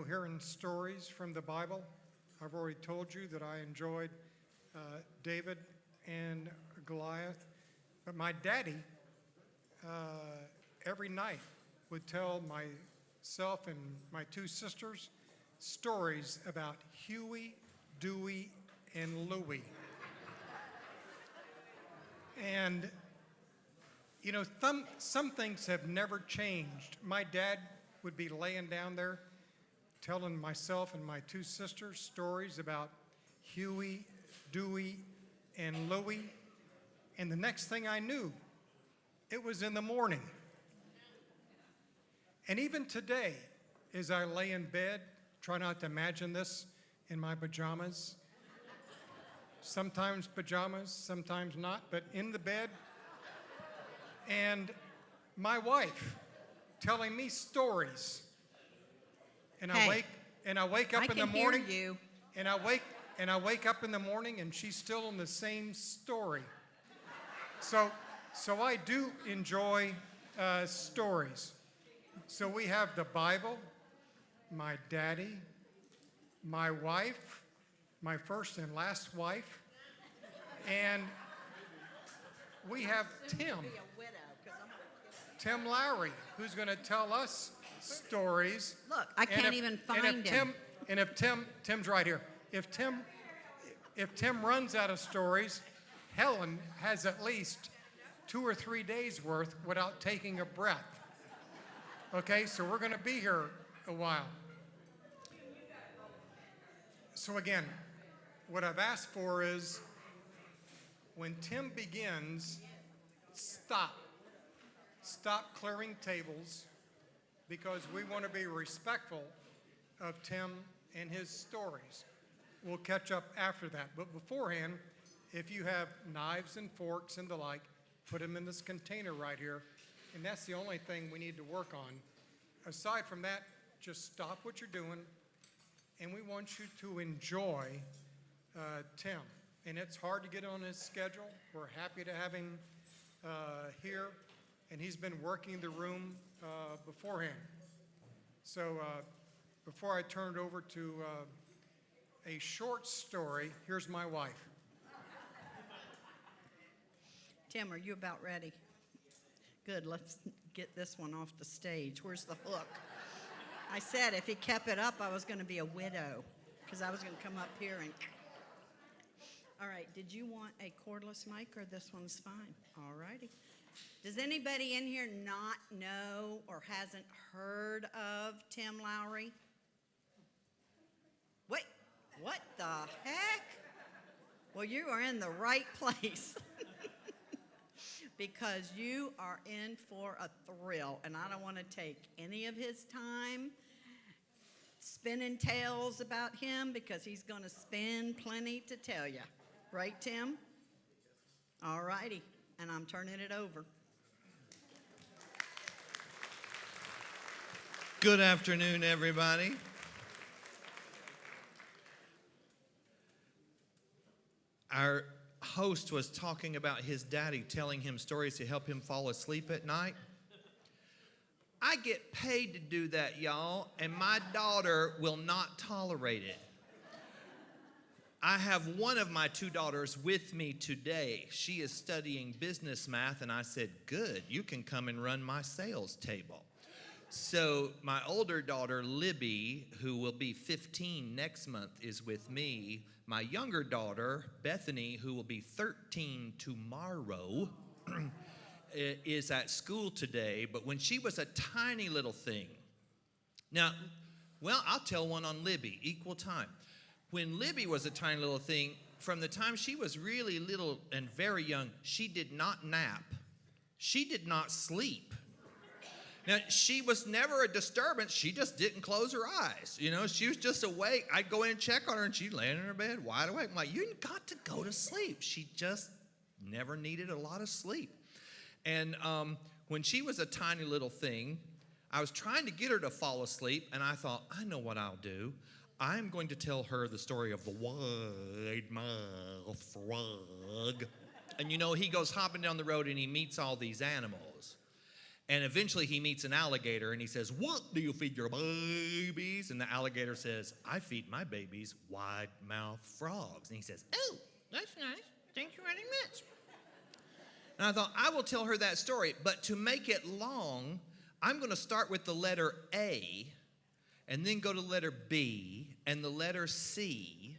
Hearing stories from the Bible. I've already told you that I enjoyed David and Goliath. But my daddy, every night, would tell myself and my two sisters stories about Huey, Dewey, and Louie. And, some things have never changed. My dad would be laying down there telling myself and my two sisters stories about Huey, Dewey, and Louie. And the next thing I knew, it was in the morning. And even today, as I lay in bed, try not to imagine this in my pajamas. Sometimes pajamas, sometimes not, but in the bed. And my wife telling me stories. And I wake up in the morning. You. And I wake up in the morning and she's still in the same story. So I do enjoy stories. So we have the Bible, my daddy, my wife, my first and last wife, and we have Tim Lowry, who's going to tell us stories. Look, I can't even find him. And if Tim's right here. If Tim runs out of stories, Helen has at least 2 or 3 days worth without taking a breath. Okay, so we're going to be here a while. So again, what I've asked for is when Tim begins, stop. Stop clearing tables because we want to be respectful of Tim and his stories. We'll catch up after that. But beforehand, if you have knives and forks and the like, put them in this container right here. And that's the only thing we need to work on. Aside from that, just stop what you're doing, and we want you to enjoy Tim. And it's hard to get on his schedule. We're happy to have him here, and he's been working the room beforehand. So before I turn it over to a short story, here's my wife. Tim, are you about ready? Good, let's get this one off the stage. Where's the hook? I said if he kept it up, I was going to be a widow because I was going to come up here and... All right, did you want a cordless mic or this one's fine? All righty. Does anybody in here not know or hasn't heard of Tim Lowry? Wait, what the heck? Well, you are in the right place. Because you are in for a thrill, and I don't want to take any of his time spinning tales about him because he's going to spin plenty to tell you. Right, Tim? All righty, and I'm turning it over. Good afternoon, everybody. Our host was talking about his daddy telling him stories to help him fall asleep at night. I get paid to do that, y'all, and my daughter will not tolerate it. I have one of my 2 daughters with me today. She is studying business math, and I said, good, you can come and run my sales table. So my older daughter, Libby, who will be 15 next month, is with me. My younger daughter, Bethany, who will be 13 tomorrow, is at school today. But when she was a tiny little thing, now, well, I'll tell one on Libby, equal time. When Libby was a tiny little thing, from the time she was really little and very young, she did not nap. She did not sleep. Now, she was never a disturbance. She just didn't close her eyes. She was just awake. I'd go in and check on her, and she'd lay in her bed wide awake. I'm like, you got to go to sleep. She just never needed a lot of sleep. And when she was a tiny little thing, I was trying to get her to fall asleep, and I thought, I know what I'll do. I'm going to tell her the story of the wide-mouthed frog. And he goes hopping down the road, and he meets all these animals. And eventually he meets an alligator, and he says, what do you feed your babies? And the alligator says, I feed my babies wide-mouth frogs. And he says, oh, that's nice. Thank you very much. And I thought, I will tell her that story. But to make it long, I'm going to start with the letter A, and then go to letter B, and the letter C.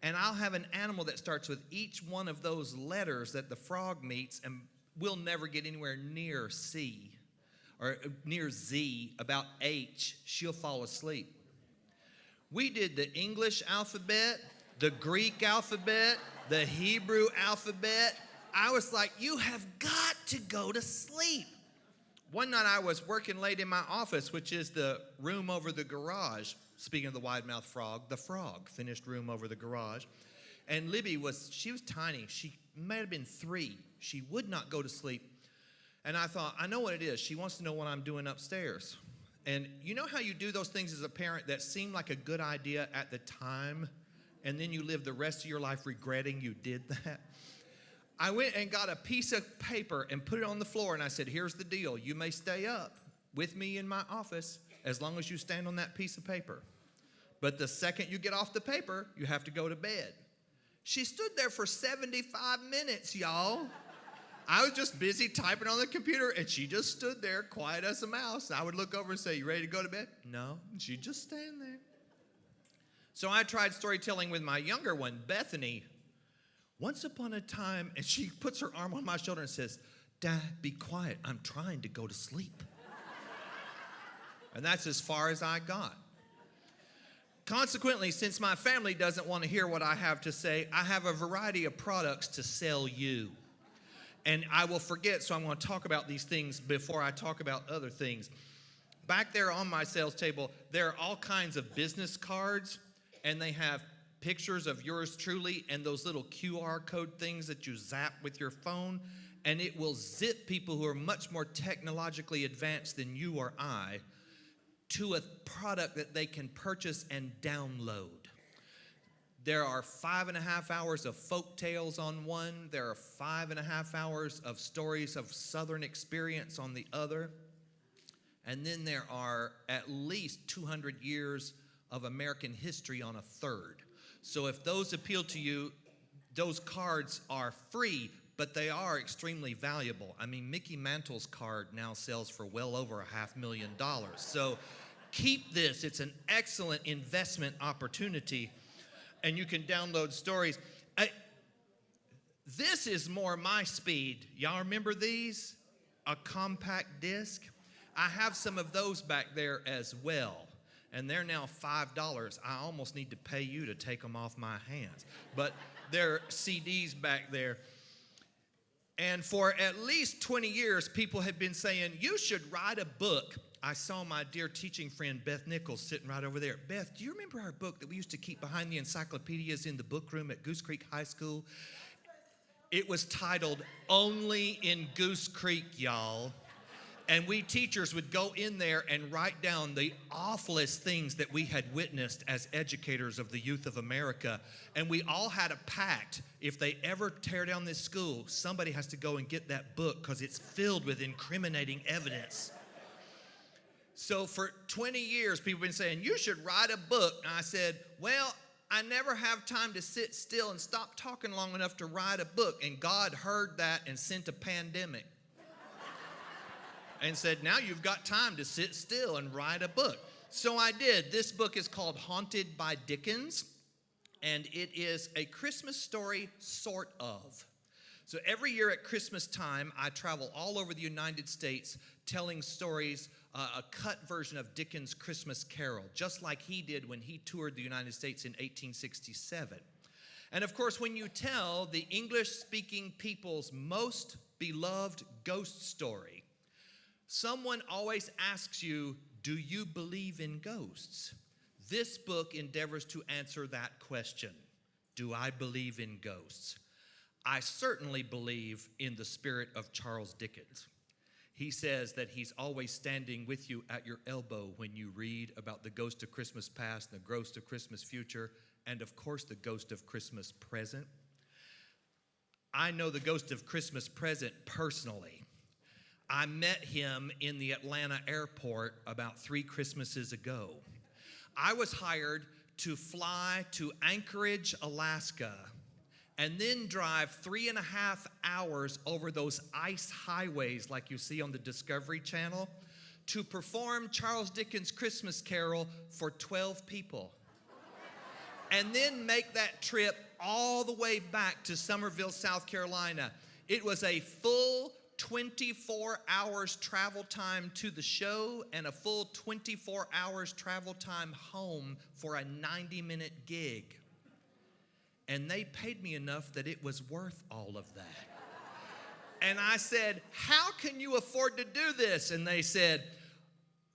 And I'll have an animal that starts with each one of those letters that the frog meets, and we'll never get anywhere near C or near Z. About H, she'll fall asleep. We did the English alphabet, the Greek alphabet, the Hebrew alphabet. I was like, you have got to go to sleep. One night I was working late in my office, which is the room over the garage. Speaking of the wide-mouthed frog, the frog, finished room over the garage. And Libby she was tiny. She might have been 3. She would not go to sleep. And I thought, I know what it is. She wants to know what I'm doing upstairs. And you know how you do those things as a parent that seem like a good idea at the time, and then you live the rest of your life regretting you did that? I went and got a piece of paper and put it on the floor, and I said, here's the deal. You may stay up with me in my office as long as you stand on that piece of paper. But the second you get off the paper, you have to go to bed. She stood there for 75 minutes, y'all. I was just busy typing on the computer, and she just stood there quiet as a mouse. I would look over and say, you ready to go to bed? No. And she'd just stand there. So I tried storytelling with my younger one, Bethany. Once upon a time, and she puts her arm on my shoulder and says, Dad, be quiet. I'm trying to go to sleep. And that's as far as I got. Consequently, since my family doesn't want to hear what I have to say, I have a variety of products to sell you. And I will forget, so I'm going to talk about these things before I talk about other things. Back there on my sales table, there are all kinds of business cards, and they have pictures of yours truly and those little QR code things that you zap with your phone, and it will zip people who are much more technologically advanced than you or I to a product that they can purchase and download. There are 5.5 hours of folk tales on one. There are 5.5 hours of stories of Southern experience on the other. And then there are at least 200 years of American history on a third. So if those appeal to you, those cards are free, but they are extremely valuable. I mean, Mickey Mantle's card now sells for well over $500,000. So keep this. It's an excellent investment opportunity, and you can download stories. This is more my speed. Y'all remember these? A compact disc? I have some of those back there as well. And they're now $5. I almost need to pay you to take them off my hands. But there are CDs back there. And for at least 20 years, people have been saying, you should write a book. I saw my dear teaching friend, Beth Nichols, sitting right over there. Beth, do you remember our book that we used to keep behind the encyclopedias in the book room at Goose Creek High School? It was titled Only in Goose Creek, y'all. And we teachers would go in there and write down the awfulest things that we had witnessed as educators of the youth of America. And we all had a pact. If they ever tear down this school, somebody has to go and get that book because it's filled with incriminating evidence. So for 20 years, people have been saying, you should write a book. And I said, well, I never have time to sit still and stop talking long enough to write a book. And God heard that and sent a pandemic. And said, now you've got time to sit still and write a book. So I did. This book is called Haunted by Dickens, and it is a Christmas story, sort of. So every year at Christmas time, I travel all over the United States telling stories, a cut version of Dickens' Christmas Carol, just like he did when he toured the United States in 1867. And of course, when you tell the English-speaking people's most beloved ghost story, someone always asks you, do you believe in ghosts? This book endeavors to answer that question. Do I believe in ghosts? I certainly believe in the spirit of Charles Dickens. He says that he's always standing with you at your elbow when you read about the ghost of Christmas past, the ghost of Christmas future, and of course the ghost of Christmas present. I know the ghost of Christmas present personally. I met him in the Atlanta airport about 3 Christmases ago. I was hired to fly to Anchorage, Alaska, and then drive 3.5 hours over those ice highways like you see on the Discovery Channel to perform Charles Dickens' Christmas Carol for 12 people. And then make that trip all the way back to Summerville, South Carolina. It was a full 24 hours travel time to the show and a full 24 hours travel time home for a 90-minute gig. And they paid me enough that it was worth all of that. And I said, how can you afford to do this? And they said,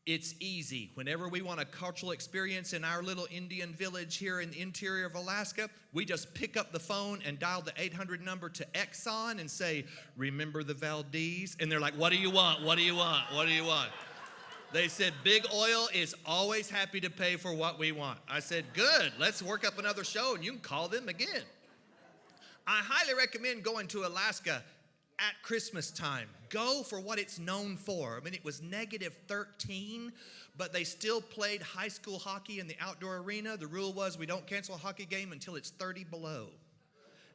it's easy. Whenever we want a cultural experience in our little Indian village here in the interior of Alaska, we just pick up the phone and dial the 800 number to Exxon and say, remember the Valdez? And they're like, what do you want? What do you want? What do you want? They said, Big Oil is always happy to pay for what we want. I said, good, let's work up another show and you can call them again. I highly recommend going to Alaska at Christmas time. Go for what it's known for. I mean, it was -13, but they still played high school hockey in the outdoor arena. The rule was we don't cancel a hockey game until it's 30 below.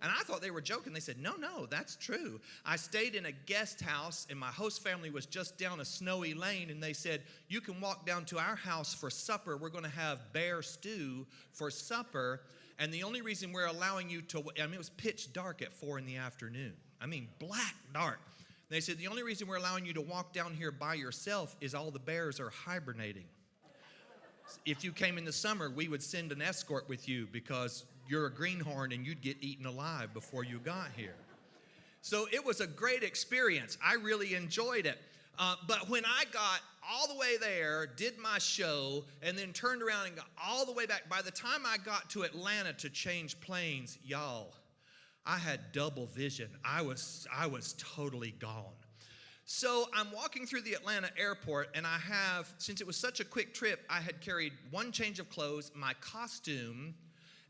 And I thought they were joking. They said, no, that's true. I stayed in a guest house, and my host family was just down a snowy lane, and they said, you can walk down to our house for supper. We're going to have bear stew for supper, and the only reason we're allowing you to, it was pitch dark at 4 in the afternoon. I mean, black dark. They said, the only reason we're allowing you to walk down here by yourself is all the bears are hibernating. If you came in the summer, we would send an escort with you because you're a greenhorn and you'd get eaten alive before you got here. So it was a great experience. I really enjoyed it. But when I got all the way there, did my show, and then turned around and got all the way back, by the time I got to Atlanta to change planes, y'all, I had double vision. I was totally gone. So I'm walking through the Atlanta airport, and I have, since it was such a quick trip, I had carried one change of clothes, my costume,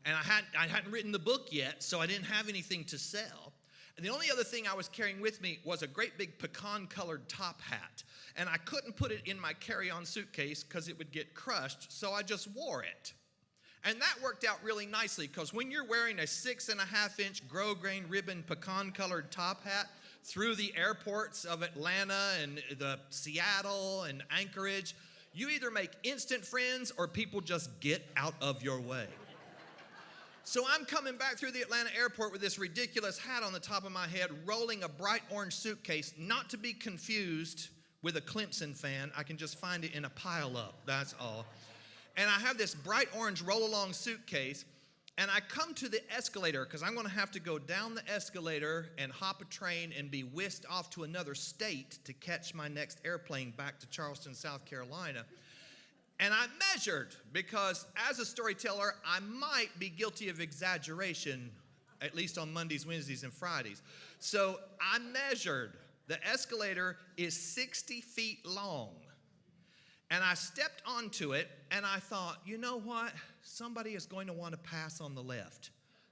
and I hadn't written the book yet, so I didn't have anything to sell. And the only other thing I was carrying with me was a great big pecan-colored top hat. And I couldn't put it in my carry-on suitcase because it would get crushed, so I just wore it. And that worked out really nicely because when you're wearing a 6.5-inch grosgrain ribbon pecan-colored top hat through the airports of Atlanta and the Seattle and Anchorage, you either make instant friends or people just get out of your way. So I'm coming back through the Atlanta airport with this ridiculous hat on the top of my head, rolling a bright orange suitcase, not to be confused with a Clemson fan. I can just find it in a pile up, that's all. And I have this bright orange roll-along suitcase, and I come to the escalator because I'm going to have to go down the escalator and hop a train and be whisked off to another state to catch my next airplane back to Charleston, South Carolina. And I measured because as a storyteller, I might be guilty of exaggeration, at least on Mondays, Wednesdays, and Fridays. So I measured. The escalator is 60 feet long. And I stepped onto it, and I thought, you know what? Somebody is going to want to pass on the left.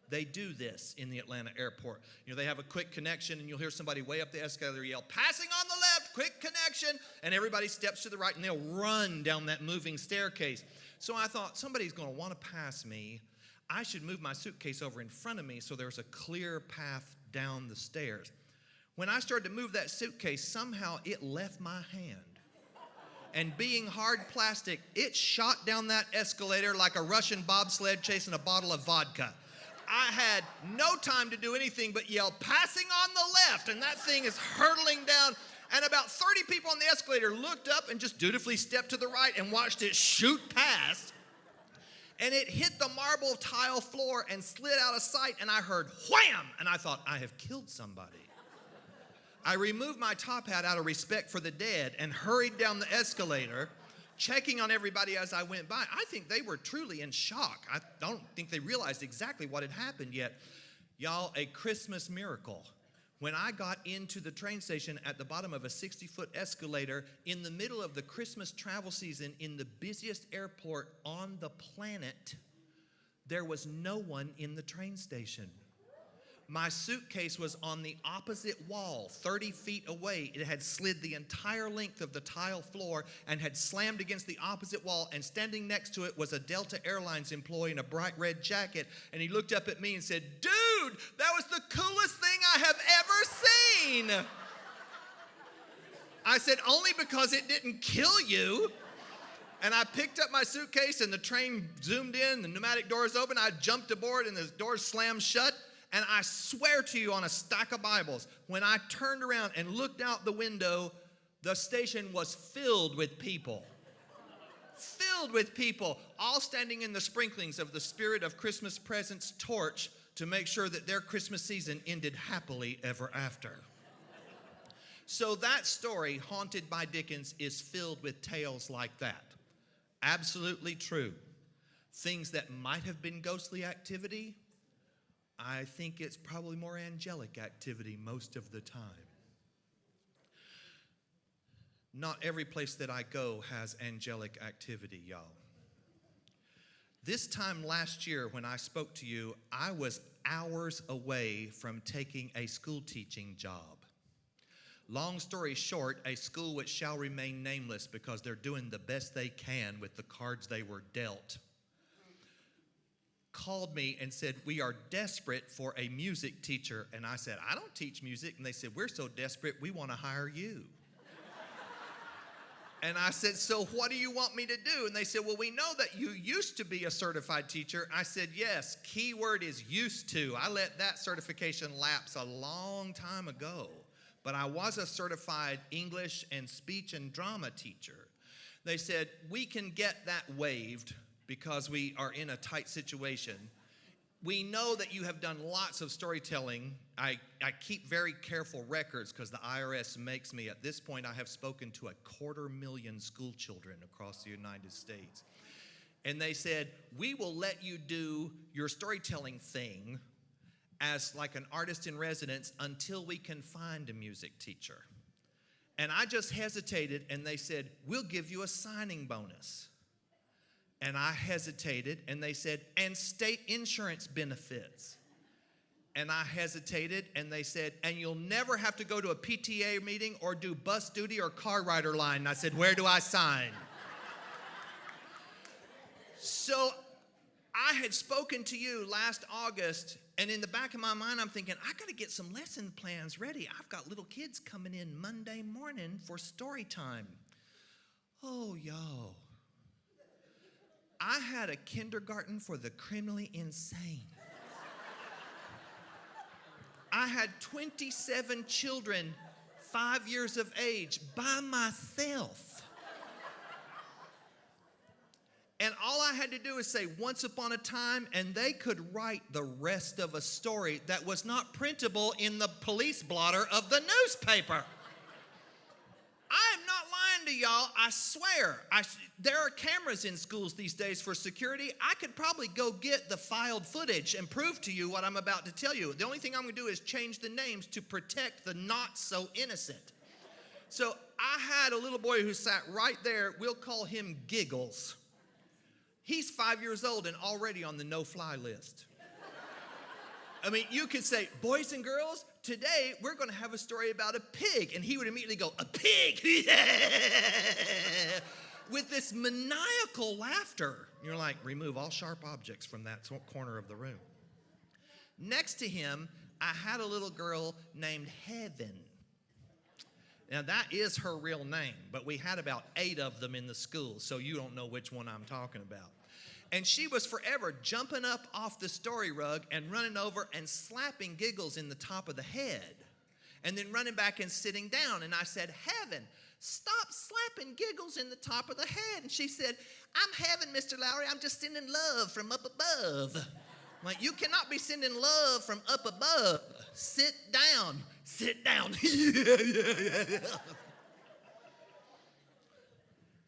They do this in the Atlanta airport. You know, they have a quick connection, and you'll hear somebody way up the escalator yell, passing on the left, quick connection, and everybody steps to the right, and they'll run down that moving staircase. So I thought, somebody's going to want to pass me. I should move my suitcase over in front of me so there's a clear path down the stairs. When I started to move that suitcase, somehow it left my hand. And being hard plastic, it shot down that escalator like a Russian bobsled chasing a bottle of vodka. I had no time to do anything but yell, passing on the left, and that thing is hurtling down, and about 30 people on the escalator looked up and just dutifully stepped to the right and watched it shoot past, and it hit the marble tile floor and slid out of sight, and I heard wham, and I thought, I have killed somebody. I removed my top hat out of respect for the dead and hurried down the escalator, checking on everybody as I went by. I think they were truly in shock. I don't think they realized exactly what had happened yet. Y'all, a Christmas miracle. When I got into the train station at the bottom of a 60-foot escalator in the middle of the Christmas travel season in the busiest airport on the planet, there was no one in the train station. My suitcase was on the opposite wall, 30 feet away. It had slid the entire length of the tile floor and had slammed against the opposite wall, and standing next to it was a Delta Airlines employee in a bright red jacket, and he looked up at me and said, "Dude, that was the coolest thing I have ever seen." I said, "Only because it didn't kill you." And I picked up my suitcase, and the train zoomed in, the pneumatic doors opened, I jumped aboard, and the doors slammed shut. And I swear to you on a stack of Bibles, when I turned around and looked out the window, the station was filled with people. Filled with people, all standing in the sprinklings of the Spirit of Christmas Presents torch to make sure that their Christmas season ended happily ever after. So that story, Haunted by Dickens, is filled with tales like that. Absolutely true. Things that might have been ghostly activity, I think it's probably more angelic activity most of the time. Not every place that I go has angelic activity, y'all. This time last year when I spoke to you, I was hours away from taking a school teaching job. Long story short, a school which shall remain nameless because they're doing the best they can with the cards they were dealt, called me and said, "We are desperate for a music teacher." And I said, "I don't teach music." And they said, "We're so desperate, we want to hire you." And I said, "So what do you want me to do?" And they said, "Well, we know that you used to be a certified teacher." I said, "Yes, key word is used to. I let that certification lapse a long time ago. But I was a certified English and speech and drama teacher." They said, "We can get that waived because we are in a tight situation. We know that you have done lots of storytelling. I keep very careful records because the IRS makes me. At this point, I have spoken to 250,000 school children across the United States. And they said, we will let you do your storytelling thing as like an artist in residence until we can find a music teacher." And I just hesitated, and they said, "We'll give you a signing bonus." And I hesitated, and they said, "And state insurance benefits." And I hesitated, and they said, "And you'll never have to go to a PTA meeting or do bus duty or car rider line." And I said, "Where do I sign?" So I had spoken to you last August, and in the back of my mind, I'm thinking, I got to get some lesson plans ready. I've got little kids coming in Monday morning for story time. Oh, y'all. I had a kindergarten for the criminally insane. I had 27 children, 5 years of age, by myself. And all I had to do is say, "Once upon a time," and they could write the rest of a story that was not printable in the police blotter of the newspaper. I am not lying to y'all. I swear. There are cameras in schools these days for security. I could probably go get the filed footage and prove to you what I'm about to tell you. The only thing I'm going to do is change the names to protect the not so innocent. So I had a little boy who sat right there. We'll call him Giggles. He's 5 years old and already on the no-fly list. I mean, you could say, "Boys and girls, today we're going to have a story about a pig." And he would immediately go, "A pig!" with this maniacal laughter. You're like, remove all sharp objects from that corner of the room. Next to him, I had a little girl named Heaven. Now, that is her real name, but we had about 8 of them in the school, so you don't know which one I'm talking about. And she was forever jumping up off the story rug and running over and slapping Giggles in the top of the head, and then running back and sitting down. And I said, "Heaven, stop slapping Giggles in the top of the head." And she said, "I'm Heaven, Mr. Lowry. I'm just sending love from up above." I'm like, "You cannot be sending love from up above. Sit down. Sit down."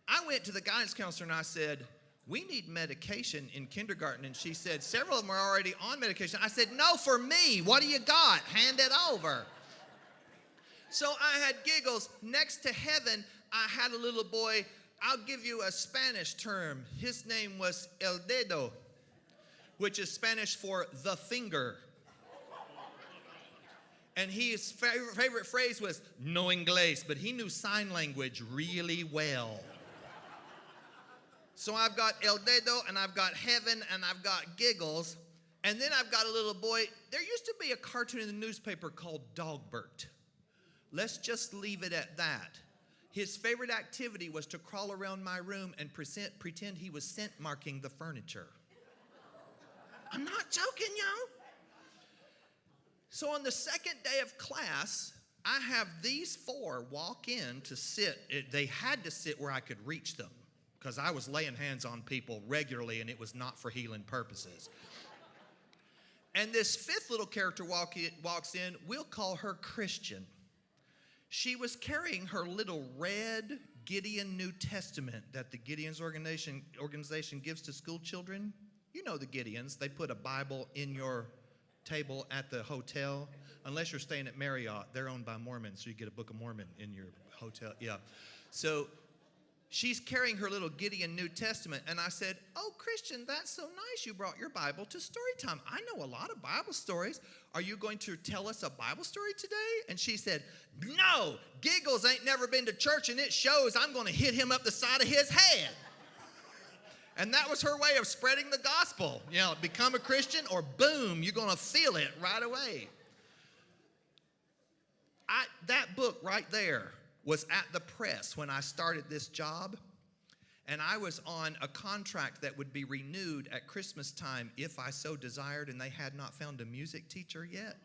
I went to the guidance counselor and I said, "We need medication in kindergarten." And she said, "Several of them are already on medication." I said, "No, for me. What do you got? Hand it over." So I had Giggles. Next to Heaven, I had a little boy. I'll give you a Spanish term. His name was El Dedo, which is Spanish for the finger. And his favorite phrase was, no inglés, but he knew sign language really well. So I've got El Dedo, and I've got Heaven, and I've got Giggles. And then I've got a little boy. There used to be a cartoon in the newspaper called Dogbert. Let's just leave it at that. His favorite activity was to crawl around my room and pretend he was scent marking the furniture. I'm not joking, y'all. So on the second day of class, I have these four walk in to sit. They had to sit where I could reach them because I was laying hands on people regularly and it was not for healing purposes. And this fifth little character walks in. We'll call her Christian. She was carrying her little red Gideon New Testament that the Gideon's organization gives to school children. You know the Gideons. They put a Bible in your table at the hotel. Unless you're staying at Marriott, they're owned by Mormons, so you get a Book of Mormon in your hotel. Yeah. So she's carrying her little Gideon New Testament, and I said, oh, Christian, that's so nice you brought your Bible to story time. I know a lot of Bible stories. Are you going to tell us a Bible story today? And she said, no, Giggles ain't never been to church, and it shows. I'm going to hit him up the side of his head. And that was her way of spreading the gospel. You know, become a Christian or boom, you're going to feel it right away. That book right there was at the press when I started this job. And I was on a contract that would be renewed at Christmas time if I so desired, and they had not found a music teacher yet.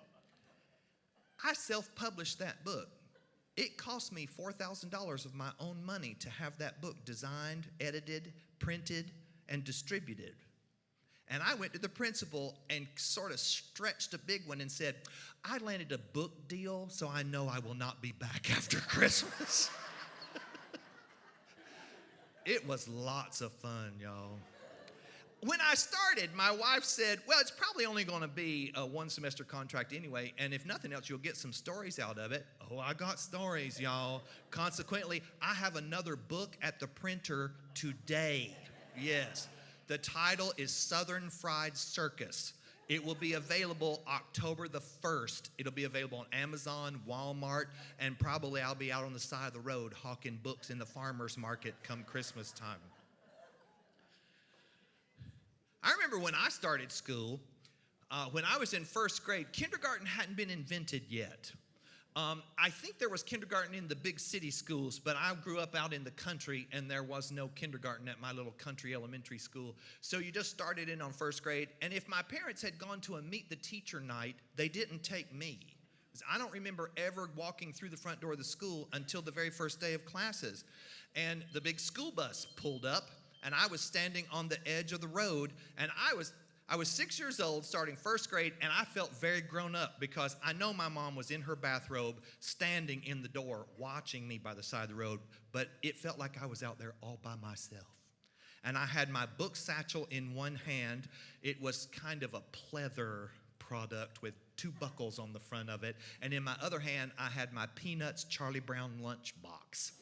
I self-published that book. It cost me $4,000 of my own money to have that book designed, edited, printed, and distributed. And I went to the principal and sort of stretched a big one and said, I landed a book deal, so I know I will not be back after Christmas. It was lots of fun, y'all. When I started, my wife said, well, it's probably only going to be a one-semester contract anyway, and if nothing else, you'll get some stories out of it. Oh, I got stories, y'all. Consequently, I have another book at the printer today. Yes. The title is Southern Fried Circus. It will be available October the 1st. It'll be available on Amazon, Walmart, and probably I'll be out on the side of the road hawking books in the farmer's market come Christmas time. I remember when I started school, when I was in first grade, kindergarten hadn't been invented yet. I think there was kindergarten in the big city schools, but I grew up out in the country, and there was no kindergarten at my little country elementary school. So you just started in on first grade, and if my parents had gone to a meet the teacher night, they didn't take me. I don't remember ever walking through the front door of the school until the very first day of classes. And the big school bus pulled up, and I was standing on the edge of the road, and I was 6 years old, starting first grade, and I felt very grown up because I know my mom was in her bathrobe, standing in the door, watching me by the side of the road, but it felt like I was out there all by myself. And I had my book satchel in one hand. It was kind of a pleather product with 2 buckles on the front of it, and in my other hand, I had my Peanuts Charlie Brown lunchbox.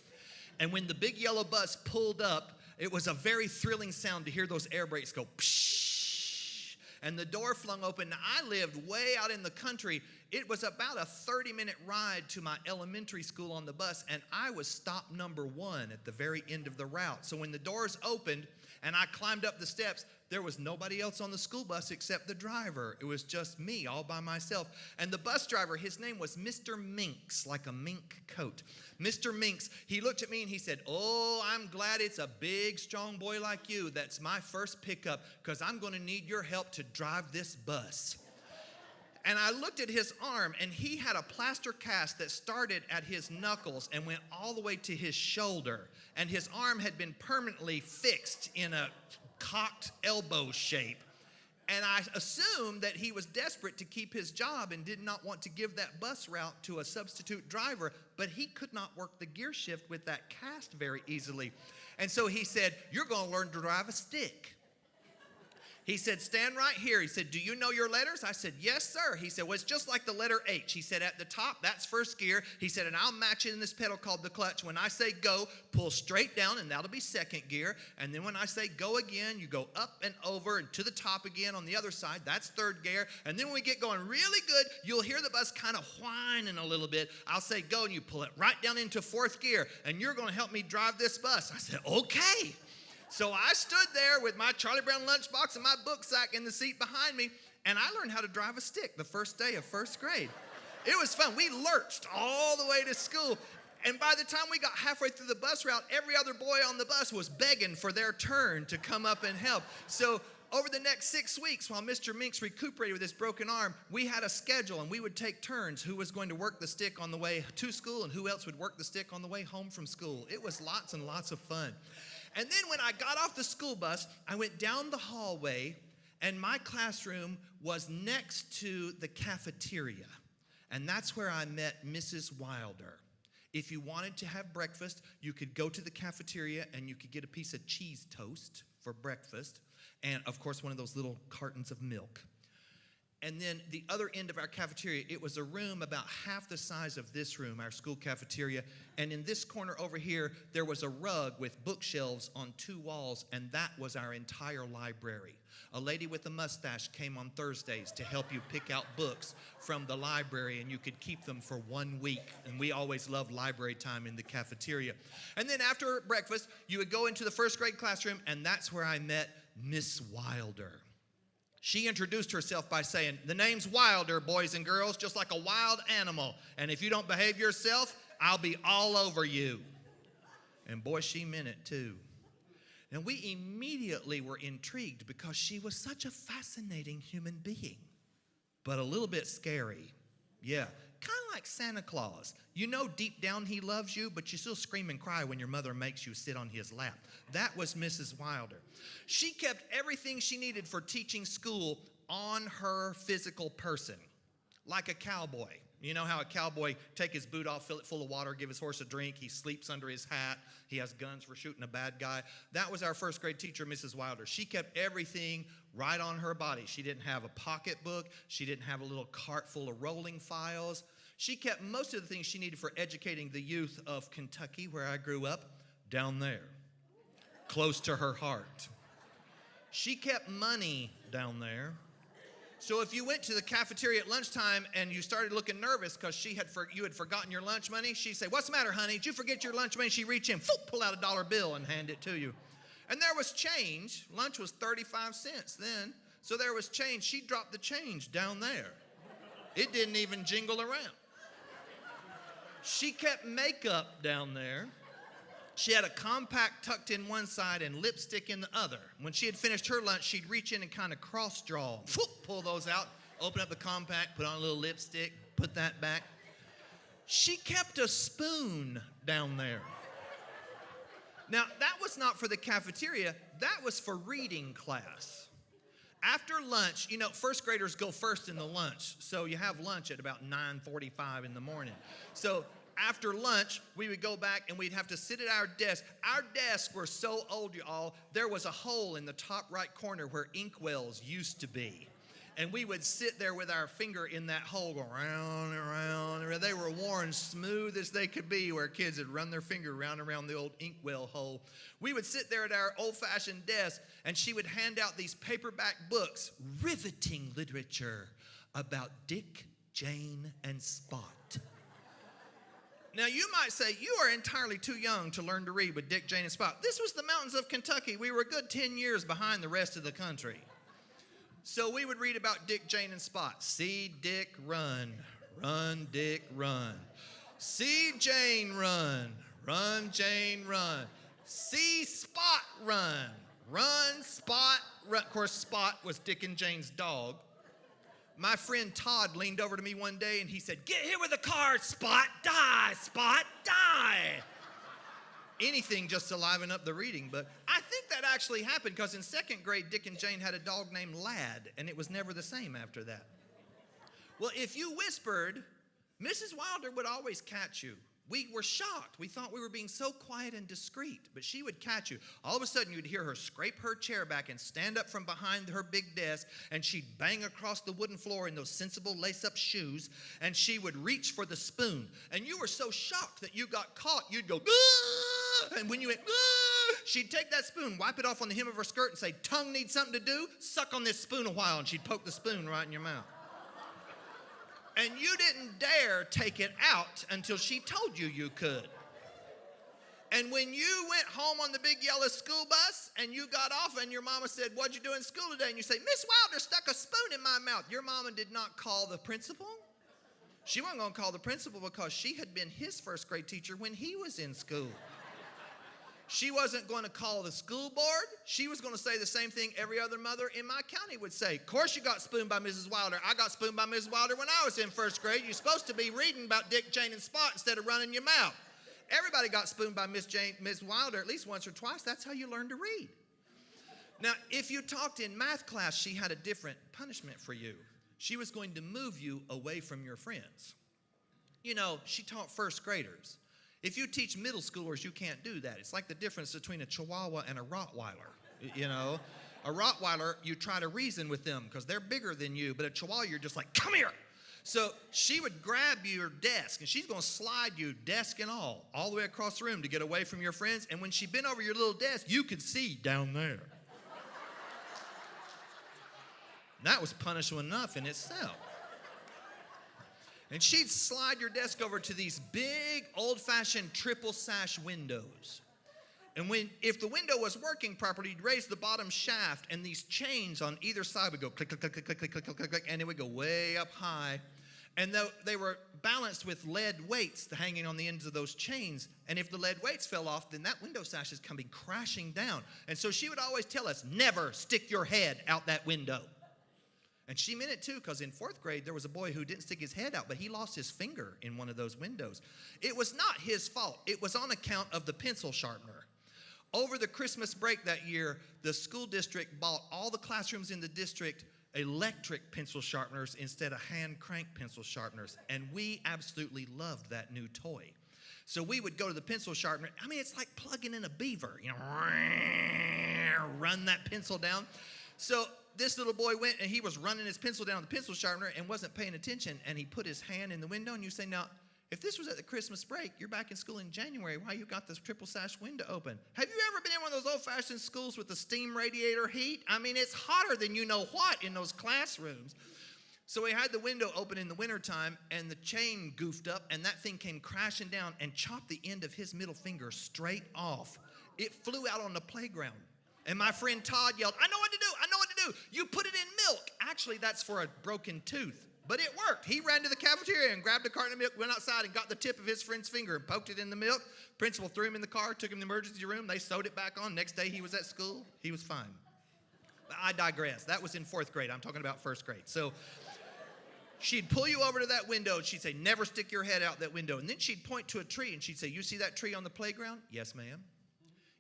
And when the big yellow bus pulled up, it was a very thrilling sound to hear those air brakes go pshh. And the door flung open. Now, I lived way out in the country. It was about a 30-minute ride to my elementary school on the bus, and I was stop number 1 at the very end of the route. So when the doors opened and I climbed up the steps, there was nobody else on the school bus except the driver. It was just me all by myself. And the bus driver, his name was Mr. Minx, like a mink coat. Mr. Minx, he looked at me and he said, oh, I'm glad it's a big, strong boy like you that's my first pickup, because I'm going to need your help to drive this bus. And I looked at his arm, and he had a plaster cast that started at his knuckles and went all the way to his shoulder. And his arm had been permanently fixed in a cocked elbow shape. And I assumed that he was desperate to keep his job and did not want to give that bus route to a substitute driver, but he could not work the gear shift with that cast very easily. And so he said, you're going to learn to drive a stick. He said, stand right here. He said, do you know your letters? I said, yes, sir. He said, well, it's just like the letter H. He said, at the top, that's first gear. He said, and I'll match it in this pedal called the clutch. When I say go, pull straight down, and that'll be second gear. And then when I say go again, you go up and over and to the top again on the other side. That's third gear. And then when we get going really good, you'll hear the bus kind of whining a little bit. I'll say go, and you pull it right down into fourth gear, and you're going to help me drive this bus. I said, okay. So I stood there with my Charlie Brown lunchbox and my book sack in the seat behind me, and I learned how to drive a stick the first day of first grade. It was fun. We lurched all the way to school, and by the time we got halfway through the bus route, every other boy on the bus was begging for their turn to come up and help. So over the next 6 weeks, while Mr. Minks recuperated with his broken arm, we had a schedule, and we would take turns who was going to work the stick on the way to school and who else would work the stick on the way home from school. It was lots and lots of fun. And then when I got off the school bus, I went down the hallway, and my classroom was next to the cafeteria. And that's where I met Mrs. Wilder. If you wanted to have breakfast, you could go to the cafeteria, and you could get a piece of cheese toast for breakfast, and, of course, one of those little cartons of milk. And then the other end of our cafeteria, it was a room about half the size of this room, our school cafeteria. And in this corner over here, there was a rug with bookshelves on 2 walls, and that was our entire library. A lady with a mustache came on Thursdays to help you pick out books from the library, and you could keep them for 1 week. And we always loved library time in the cafeteria. And then after breakfast, you would go into the first grade classroom, and that's where I met Miss Wilder. She introduced herself by saying, the name's Wilder, boys and girls, just like a wild animal. And if you don't behave yourself, I'll be all over you. And boy, she meant it too. And we immediately were intrigued because she was such a fascinating human being, but a little bit scary. Yeah, kind of like Santa Claus. You know deep down he loves you, but you still scream and cry when your mother makes you sit on his lap. That was Mrs. Wilder. She kept everything she needed for teaching school on her physical person, like a cowboy. You know how a cowboy take his boot off, fill it full of water, give his horse a drink, he sleeps under his hat, he has guns for shooting a bad guy. That was our first grade teacher, Mrs. Wilder. She kept everything right on her body. She didn't have a pocketbook. She didn't have a little cart full of rolling files. She kept most of the things she needed for educating the youth of Kentucky, where I grew up, down there, close to her heart. She kept money down there. So if you went to the cafeteria at lunchtime and you started looking nervous because you had forgotten your lunch money, she'd say, what's the matter, honey? Did you forget your lunch money? She'd reach in, pull out a dollar bill and hand it to you. And there was change. Lunch was 35 cents then. So there was change. She dropped the change down there. It didn't even jingle around. She kept makeup down there. She had a compact tucked in one side and lipstick in the other. When she had finished her lunch, she'd reach in and kind of cross-draw, pull those out, open up the compact, put on a little lipstick, put that back. She kept a spoon down there. Now, that was not for the cafeteria. That was for reading class. After lunch, you know, first graders go first in the lunch. So you have lunch at about 9:45 in the morning. So after lunch, we would go back and we'd have to sit at our desk. Our desks were so old, y'all, there was a hole in the top right corner where inkwells used to be. And we would sit there with our finger in that hole, going round and round. They were worn smooth as they could be, where kids would run their finger round and around the old inkwell hole. We would sit there at our old-fashioned desk, and she would hand out these paperback books, riveting literature about Dick, Jane, and Spot. Now, you might say, you are entirely too young to learn to read with Dick, Jane, and Spot. This was the mountains of Kentucky. We were a good 10 years behind the rest of the country. So we would read about Dick, Jane, and Spot. See Dick run, run, Dick, run. See Jane run, run, Jane, run. See Spot run, run, Spot, run. Of course, Spot was Dick and Jane's dog. My friend Todd leaned over to me one day and he said, get here with the car, Spot, die, Spot, die. Anything just to liven up the reading, but I think that actually happened because in second grade, Dick and Jane had a dog named Lad, and it was never the same after that. Well, if you whispered, Mrs. Wilder would always catch you. We were shocked. We thought we were being so quiet and discreet, but she would catch you. All of a sudden, you'd hear her scrape her chair back and stand up from behind her big desk, and she'd bang across the wooden floor in those sensible lace-up shoes, and she would reach for the spoon. And you were so shocked that you got caught, you'd go, "Ah!" And when you went, "Ah!" she'd take that spoon, wipe it off on the hem of her skirt, and say, "Tongue needs something to do? Suck on this spoon a while," and she'd poke the spoon right in your mouth. And you didn't dare take it out until she told you you could. And when you went home on the big yellow school bus and you got off and your mama said, "What'd you do in school today?" And you say, "Miss Wilder stuck a spoon in my mouth." Your mama did not call the principal. She wasn't going to call the principal because she had been his first grade teacher when he was in school. She wasn't going to call the school board. She was going to say the same thing every other mother in my county would say. "Of course you got spooned by Mrs. Wilder. I got spooned by Mrs. Wilder when I was in first grade. You're supposed to be reading about Dick, Jane, and Spot instead of running your mouth." Everybody got spooned by Miss Wilder at least once or twice. That's how you learn to read. Now, if you talked in math class, she had a different punishment for you. She was going to move you away from your friends. You know, she taught first graders. If you teach middle schoolers, you can't do that. It's like the difference between a Chihuahua and a Rottweiler. You know, a Rottweiler, you try to reason with them because they're bigger than you, but a Chihuahua, you're just like, "Come here." So she would grab your desk, and she's going to slide you, desk and all the way across the room to get away from your friends. And when she bent over your little desk, you could see down there. That was punishment enough in itself. And she'd slide your desk over to these big, old-fashioned triple sash windows. And if the window was working properly, you'd raise the bottom shaft, and these chains on either side would go click, click, click, click, click, click, click, click, click, and it would go way up high. And they were balanced with lead weights hanging on the ends of those chains. And if the lead weights fell off, then that window sash is coming crashing down. And so she would always tell us, "Never stick your head out that window." And she meant it too, because in fourth grade, there was a boy who didn't stick his head out, but he lost his finger in one of those windows. It was not his fault. It was on account of the pencil sharpener. Over the Christmas break that year, the school district bought all the classrooms in the district electric pencil sharpeners instead of hand crank pencil sharpeners. And we absolutely loved that new toy. So we would go to the pencil sharpener. I mean, it's like plugging in a beaver, you know, run that pencil down. So this little boy went and he was running his pencil down the pencil sharpener and wasn't paying attention, and he put his hand in the window. And you say, "Now, if this was at the Christmas break, you're back in school in January, why you got this triple sash window open?" Have you ever been in one of those old-fashioned schools with the steam radiator heat? I mean, it's hotter than you know what in those classrooms. So we had the window open in the wintertime, and the chain goofed up, and that thing came crashing down and chopped the end of his middle finger straight off. It flew out on the playground. And my friend Todd yelled, "I know what to do, I know what to do. You put it in milk." Actually, that's for a broken tooth. But it worked. He ran to the cafeteria and grabbed a carton of milk, went outside and got the tip of his friend's finger and poked it in the milk. Principal threw him in the car, took him to the emergency room. They sewed it back on. Next day he was at school. He was fine. But I digress. That was in fourth grade. I'm talking about first grade. So she'd pull you over to that window and she'd say, "Never stick your head out that window." And then she'd point to a tree and she'd say, "You see that tree on the playground?" "Yes, ma'am."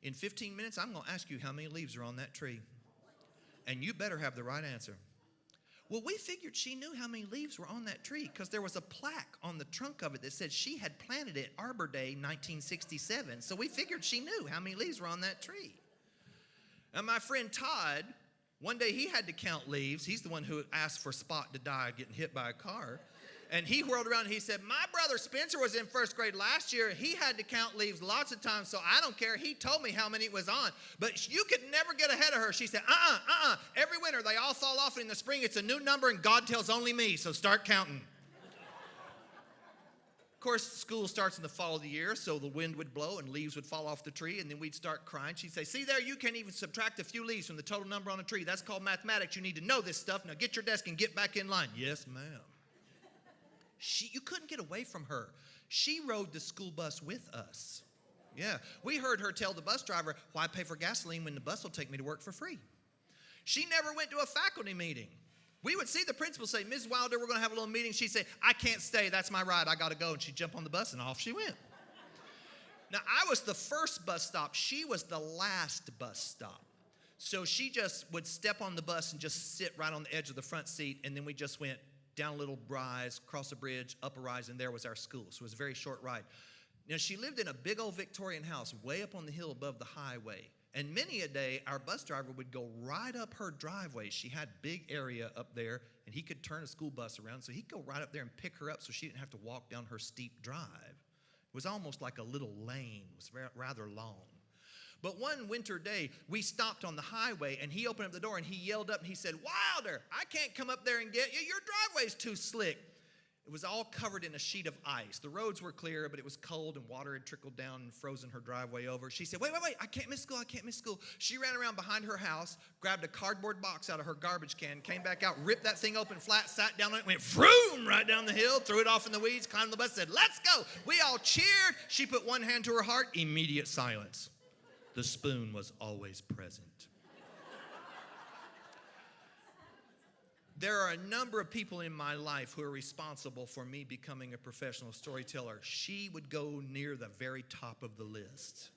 "In 15 minutes, I'm going to ask you how many leaves are on that tree. And you better have the right answer." Well, we figured she knew how many leaves were on that tree because there was a plaque on the trunk of it that said she had planted it Arbor Day 1967. So we figured she knew how many leaves were on that tree. And my friend Todd, one day he had to count leaves. He's the one who asked for Spot to die getting hit by a car. And he whirled around and he said, "My brother Spencer was in first grade last year. He had to count leaves lots of times, so I don't care. He told me how many it was on. But you could never get ahead of her." She said, "Every winter they all fall off, and in the spring it's a new number, and God tells only me, so start counting." Of course, school starts in the fall of the year, so the wind would blow and leaves would fall off the tree, and then we'd start crying. She'd say, "See there, you can't even subtract a few leaves from the total number on a tree. That's called mathematics. You need to know this stuff. Now get your desk and get back in line." "Yes, ma'am." You couldn't get away from her. She rode the school bus with us. Yeah, we heard her tell the bus driver, "Why pay for gasoline when the bus will take me to work for free?" She never went to a faculty meeting. We would see the principal say, "Ms. Wilder, we're going to have a little meeting." She'd say, "I can't stay. That's my ride. I got to go." And she'd jump on the bus, and off she went. Now, I was the first bus stop. She was the last bus stop. So she just would step on the bus and just sit right on the edge of the front seat, and then we just went down a little rise, across a bridge, up a rise, and there was our school. So it was a very short ride. Now, she lived in a big old Victorian house way up on the hill above the highway. And many a day, our bus driver would go right up her driveway. She had big area up there, and he could turn a school bus around. So he'd go right up there and pick her up so she didn't have to walk down her steep drive. It was almost like a little lane. It was rather long. But one winter day, we stopped on the highway, and he opened up the door, and he yelled up, and he said, "Wilder, I can't come up there and get you. Your driveway's too slick." It was all covered in a sheet of ice. The roads were clear, but it was cold, and water had trickled down and frozen her driveway over. She said, wait, I can't miss school, I can't miss school. She ran around behind her house, grabbed a cardboard box out of her garbage can, came back out, ripped that thing open flat, sat down on it, went vroom right down the hill, threw it off in the weeds, climbed the bus, said, "Let's go." We all cheered. She put one hand to her heart, immediate silence. The spoon was always present. There are a number of people in my life who are responsible for me becoming a professional storyteller. She would go near the very top of the list.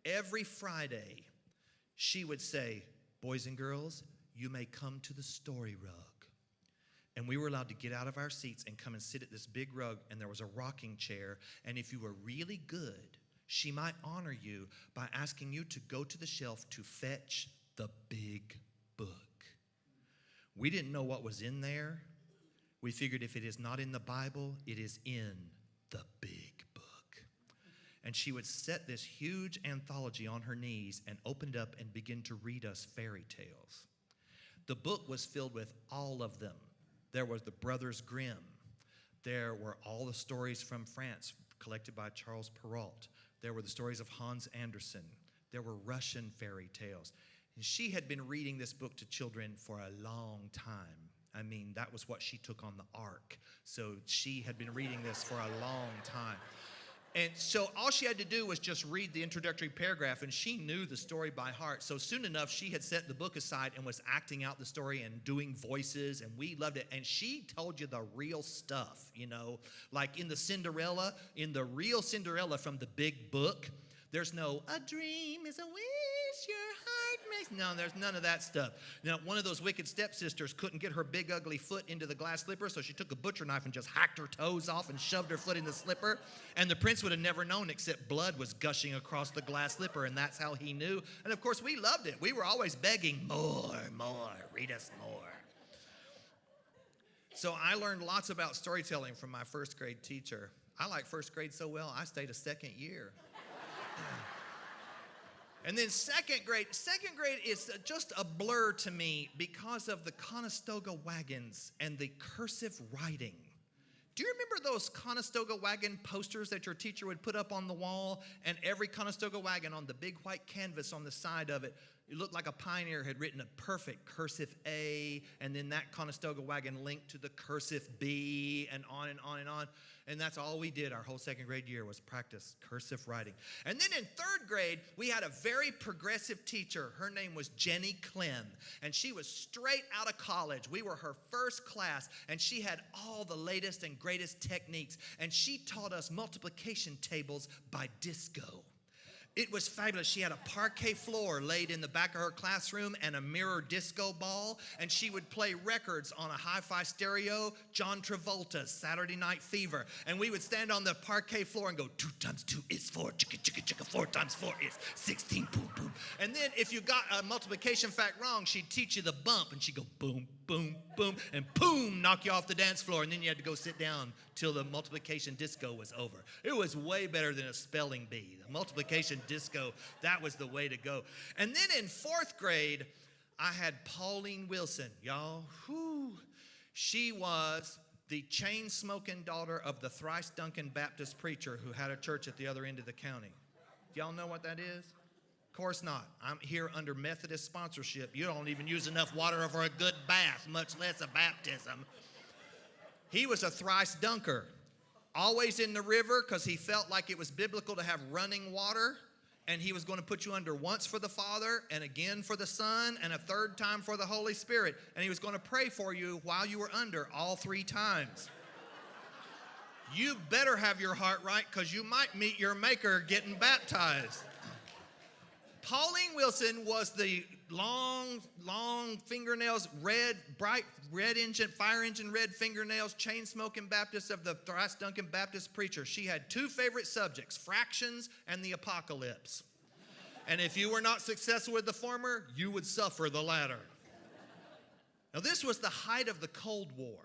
Every Friday, she would say, "Boys and girls, you may come to the story rug." And we were allowed to get out of our seats and come and sit at this big rug, and there was a rocking chair. And if you were really good, she might honor you by asking you to go to the shelf to fetch the big book. We didn't know what was in there. We figured if it is not in the Bible, it is in the big book. And she would set this huge anthology on her knees and open it up and begin to read us fairy tales. The book was filled with all of them. There was the Brothers Grimm. There were all the stories from France collected by Charles Perrault. There were the stories of Hans Andersen. There were Russian fairy tales. And she had been reading this book to children for a long time. I mean, that was what she took on the ark. So she had been reading this for a long time. And so all she had to do was just read the introductory paragraph, and she knew the story by heart. So soon enough, she had set the book aside and was acting out the story and doing voices, and we loved it. And she told you the real stuff, you know. Like in the real Cinderella from the big book, there's no, "A dream is a wish your heart makes." No, there's none of that stuff. Now, one of those wicked stepsisters couldn't get her big ugly foot into the glass slipper, so she took a butcher knife and just hacked her toes off and shoved her foot in the slipper. And the prince would have never known, except blood was gushing across the glass slipper, and that's how he knew. And of course, we loved it. We were always begging, more, read us more. So I learned lots about storytelling from my first grade teacher. I liked first grade so well, I stayed a second year. And then second grade is just a blur to me because of the Conestoga wagons and the cursive writing. Do you remember those Conestoga wagon posters that your teacher would put up on the wall? And every Conestoga wagon on the big white canvas on the side of it, it looked like a pioneer had written a perfect cursive A, and then that Conestoga wagon linked to the cursive B, and on and on and on. And that's all we did our whole second grade year was practice cursive writing. And then in third grade, we had a very progressive teacher. Her name was Jenny Clem, and she was straight out of college. We were her first class, and she had all the latest and greatest techniques, and she taught us multiplication tables by disco. It was fabulous. She had a parquet floor laid in the back of her classroom and a mirror disco ball, and she would play records on a hi-fi stereo, John Travolta's Saturday Night Fever, and we would stand on the parquet floor and go, 2 times 2 is 4, chicka, chicka, chicka, 4 times 4 is 16, boom, boom. And then if you got a multiplication fact wrong, she'd teach you the bump, and she'd go boom, boom, boom, and boom, knock you off the dance floor, and then you had to go sit down till the multiplication disco was over. It was way better than a spelling bee. The multiplication disco, that was the way to go. And then in fourth grade, I had Pauline Wilson, y'all. Whew. She was the chain-smoking daughter of the thrice Duncan Baptist preacher who had a church at the other end of the county. Do y'all know what that is? Of course not. I'm here under Methodist sponsorship. You don't even use enough water for a good bath, much less a baptism. He was a thrice dunker, always in the river because he felt like it was biblical to have running water, and he was going to put you under once for the Father and again for the Son and a third time for the Holy Spirit, and he was going to pray for you while you were under all 3 times. You better have your heart right because you might meet your Maker getting baptized. Pauline Wilson was the long fingernails, bright red engine, fire engine red fingernails, chain smoking Baptist of the Thrice Duncan Baptist preacher. She had two favorite subjects, fractions and the apocalypse. And if you were not successful with the former, you would suffer the latter. Now, this was the height of the Cold War.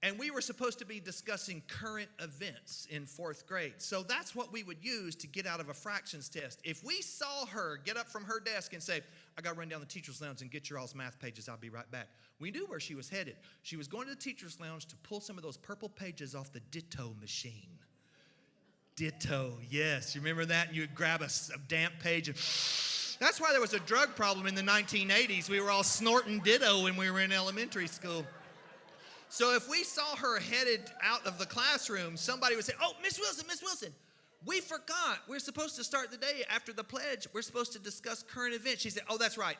And we were supposed to be discussing current events in fourth grade. So that's what we would use to get out of a fractions test. If we saw her get up from her desk and say, I got to run down the teacher's lounge and get your all's math pages, I'll be right back. We knew where she was headed. She was going to the teacher's lounge to pull some of those purple pages off the ditto machine. Ditto, yes. You remember that? And you'd grab a damp page. And that's why there was a drug problem in the 1980s. We were all snorting ditto when we were in elementary school. So if we saw her headed out of the classroom, somebody would say, oh, Miss Wilson, we forgot. We're supposed to start the day after the pledge. We're supposed to discuss current events. She said, oh, that's right.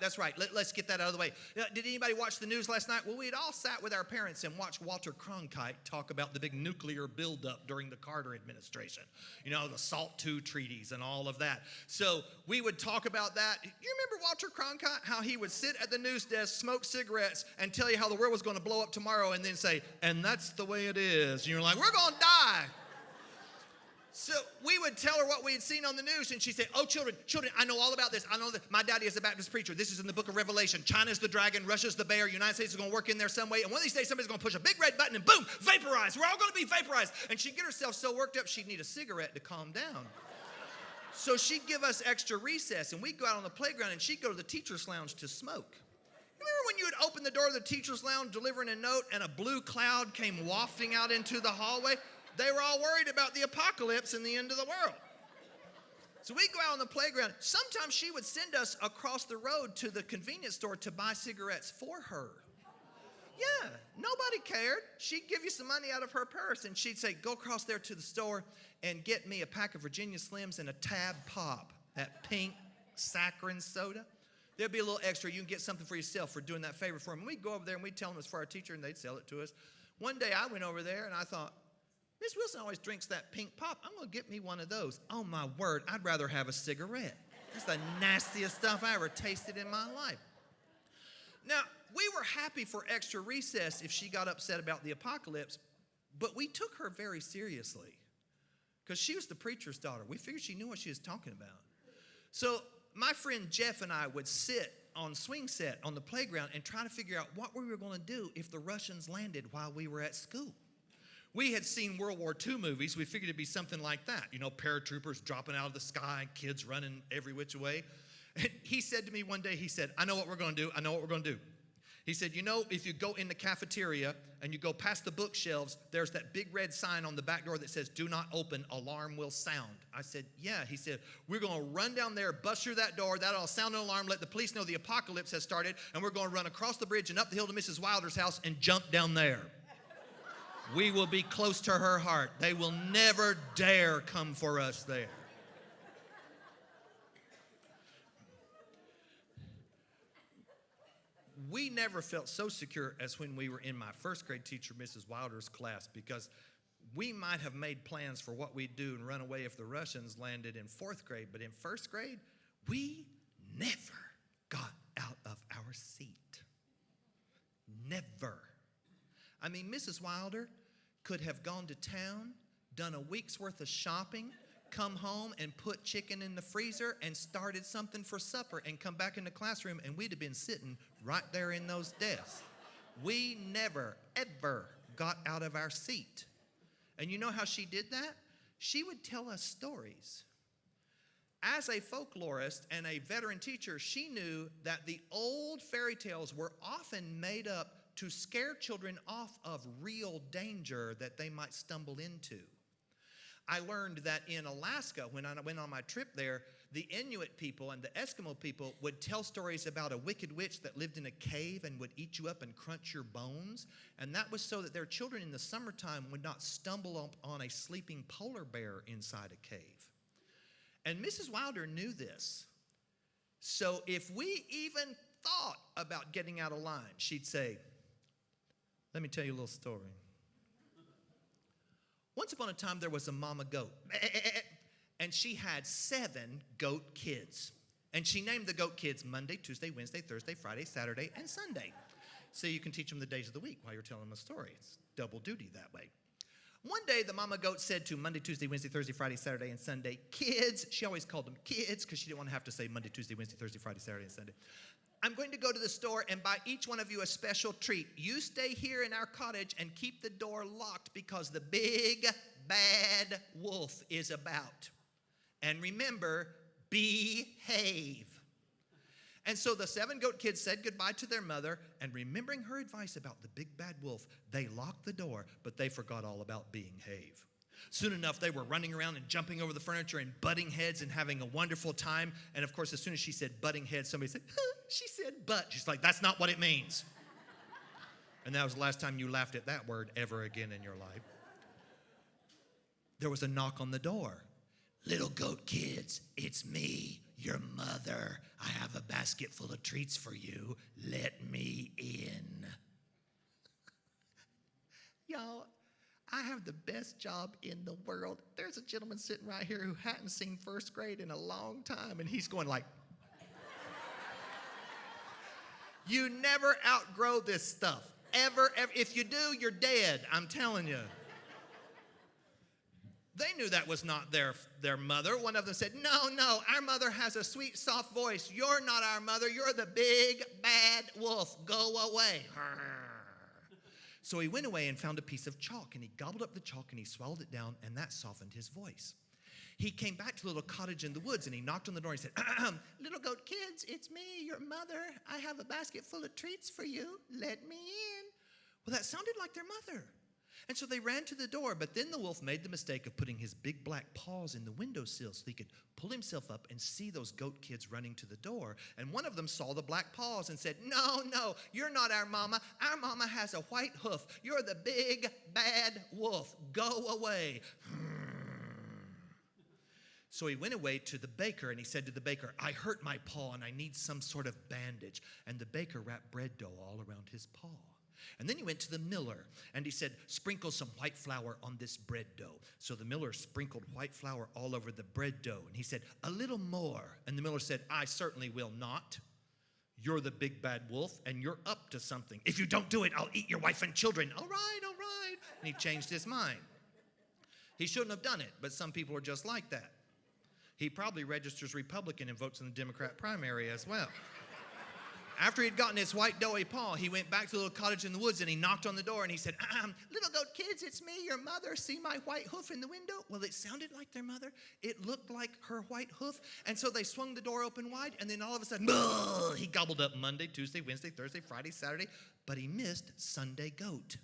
Let's get that out of the way. Did anybody watch the news last night? Well, we had all sat with our parents and watched Walter Cronkite talk about the big nuclear buildup during the Carter administration. You know, the SALT II treaties and all of that. So we would talk about that. You remember Walter Cronkite? How he would sit at the news desk, smoke cigarettes, and tell you how the world was going to blow up tomorrow and then say, and that's the way it is. And you're like, we're going to die. So we would tell her what we had seen on the news, and she'd say, oh, children, I know all about this. I know that my daddy is a Baptist preacher. This is in the book of Revelation. China's the dragon, Russia's the bear, United States is going to work in there some way, and one of these days somebody's going to push a big red button, and boom, vaporized. We're all going to be vaporized. And she'd get herself so worked up, she'd need a cigarette to calm down. So she'd give us extra recess, and we'd go out on the playground, and she'd go to the teacher's lounge to smoke. Remember when you would open the door of the teacher's lounge delivering a note, and a blue cloud came wafting out into the hallway? They were all worried about the apocalypse and the end of the world. So we'd go out on the playground. Sometimes she would send us across the road to the convenience store to buy cigarettes for her. Yeah, nobody cared. She'd give you some money out of her purse, and she'd say, go across there to the store and get me a pack of Virginia Slims and a Tab Pop, that pink saccharine soda. There'd be a little extra. You can get something for yourself for doing that favor for them. And we'd go over there, and we'd tell them it's for our teacher, and they'd sell it to us. One day I went over there, and I thought, Miss Wilson always drinks that pink pop. I'm going to get me one of those. Oh, my word, I'd rather have a cigarette. That's the nastiest stuff I ever tasted in my life. Now, we were happy for extra recess if she got upset about the apocalypse, but we took her very seriously because she was the preacher's daughter. We figured she knew what she was talking about. So my friend Jeff and I would sit on swing set on the playground and try to figure out what we were going to do if the Russians landed while we were at school. We had seen World War II movies. We figured it'd be something like that. You know, paratroopers dropping out of the sky, kids running every which way. And he said to me one day, he said, I know what we're going to do. He said, you know, if you go in the cafeteria and you go past the bookshelves, there's that big red sign on the back door that says, do not open, alarm will sound. I said, yeah. He said, we're going to run down there, bust through that door, that'll sound an alarm, let the police know the apocalypse has started, and we're going to run across the bridge and up the hill to Mrs. Wilder's house and jump down there. We will be close to her heart. They will never dare come for us there. We never felt so secure as when we were in my first grade teacher, Mrs. Wilder's class, because we might have made plans for what we'd do and run away if the Russians landed in fourth grade. But in first grade, we never got out of our seat. Never. I mean, Mrs. Wilder could have gone to town, done a week's worth of shopping, come home and put chicken in the freezer and started something for supper and come back in the classroom, and we'd have been sitting right there in those desks. We never, ever got out of our seat. And you know how she did that? She would tell us stories. As a folklorist and a veteran teacher, she knew that the old fairy tales were often made up to scare children off of real danger that they might stumble into. I learned that in Alaska, when I went on my trip there, the Inuit people and the Eskimo people would tell stories about a wicked witch that lived in a cave and would eat you up and crunch your bones. And that was so that their children in the summertime would not stumble on a sleeping polar bear inside a cave. And Mrs. Wilder knew this. So if we even thought about getting out of line, she'd say, let me tell you a little story. Once upon a time, there was a mama goat, and she had 7 goat kids. And she named the goat kids Monday, Tuesday, Wednesday, Thursday, Friday, Saturday, and Sunday. So you can teach them the days of the week while you're telling them a story. It's double duty that way. One day, the mama goat said to Monday, Tuesday, Wednesday, Thursday, Friday, Saturday, and Sunday, kids, she always called them kids because she didn't want to have to say Monday, Tuesday, Wednesday, Thursday, Friday, Saturday, and Sunday. I'm going to go to the store and buy each one of you a special treat. You stay here in our cottage and keep the door locked because the big, bad wolf is about. And remember, behave. And so the 7 goat kids said goodbye to their mother, and remembering her advice about the big bad wolf, they locked the door, but they forgot all about behave. Soon enough, they were running around and jumping over the furniture and butting heads and having a wonderful time. And of course, as soon as she said butting heads, somebody said, she said butt. She's like, that's not what it means. And that was the last time you laughed at that word ever again in your life. There was a knock on the door. Little goat kids, it's me, your mother. I have a basket full of treats for you. Let me in. Y'all, I have the best job in the world. There's a gentleman sitting right here who hadn't seen first grade in a long time, and he's going like, you never outgrow this stuff. Ever. If you do, you're dead. I'm telling you. They knew that was not their mother. One of them said, no, our mother has a sweet, soft voice. You're not our mother. You're the big, bad wolf. Go away. So he went away and found a piece of chalk, and he gobbled up the chalk, and he swallowed it down, and that softened his voice. He came back to a little cottage in the woods, and he knocked on the door, and he said, little goat kids, it's me, your mother. I have a basket full of treats for you. Let me in. Well, that sounded like their mother. And so they ran to the door, but then the wolf made the mistake of putting his big black paws in the windowsill so he could pull himself up and see those goat kids running to the door. And one of them saw the black paws and said, no, you're not our mama. Our mama has a white hoof. You're the big, bad wolf. Go away. So he went away to the baker, and he said to the baker, I hurt my paw, and I need some sort of bandage. And the baker wrapped bread dough all around his paw. And then he went to the miller, and he said, sprinkle some white flour on this bread dough. So the miller sprinkled white flour all over the bread dough, and he said, a little more. And the miller said, I certainly will not. You're the big bad wolf, and you're up to something. If you don't do it, I'll eat your wife and children. All right. And he changed his mind. He shouldn't have done it, but some people are just like that. He probably registers Republican and votes in the Democrat primary as well. After he'd gotten his white doughy paw, he went back to the little cottage in the woods, and he knocked on the door, and he said, little goat kids, it's me, your mother. See my white hoof in the window? Well, it sounded like their mother. It looked like her white hoof. And so they swung the door open wide, and then all of a sudden, he gobbled up Monday, Tuesday, Wednesday, Thursday, Friday, Saturday, but he missed Sunday goat.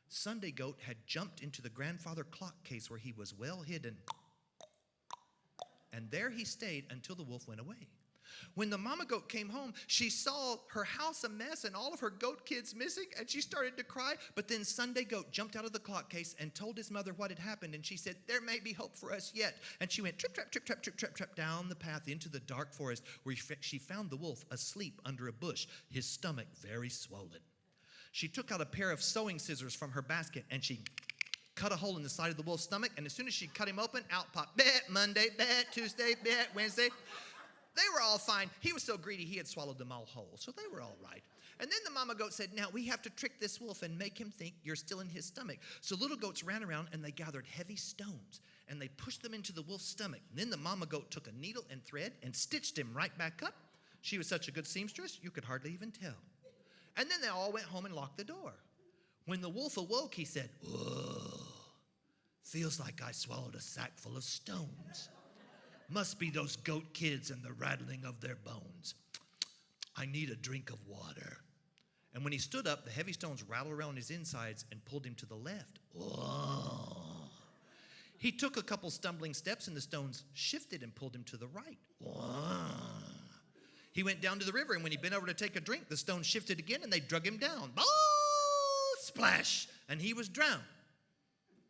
Sunday goat had jumped into the grandfather clock case where he was well hidden. And there he stayed until the wolf went away. When the mama goat came home, she saw her house a mess and all of her goat kids missing, and she started to cry. But then Sunday goat jumped out of the clock case and told his mother what had happened, and she said, there may be hope for us yet. And she went trip, trap, trip, trap, trip, trap, trap down the path into the dark forest where she found the wolf asleep under a bush, his stomach very swollen. She took out a pair of sewing scissors from her basket, and she cut a hole in the side of the wolf's stomach, and as soon as she cut him open, out popped bet Monday, bet Tuesday, bet Wednesday. They were all fine. He was so greedy, he had swallowed them all whole. So they were all right. And then the mama goat said, now we have to trick this wolf and make him think you're still in his stomach. So little goats ran around, and they gathered heavy stones, and they pushed them into the wolf's stomach. And then the mama goat took a needle and thread and stitched him right back up. She was such a good seamstress, you could hardly even tell. And then they all went home and locked the door. When the wolf awoke, he said, whoa, feels like I swallowed a sack full of stones. Must be those goat kids and the rattling of their bones. I need a drink of water. And when he stood up, the heavy stones rattled around his insides and pulled him to the left. Whoa. He took a couple stumbling steps, and the stones shifted and pulled him to the right. Whoa. He went down to the river, and when he bent over to take a drink, the stones shifted again, and they drug him down. Oh, splash! And he was drowned.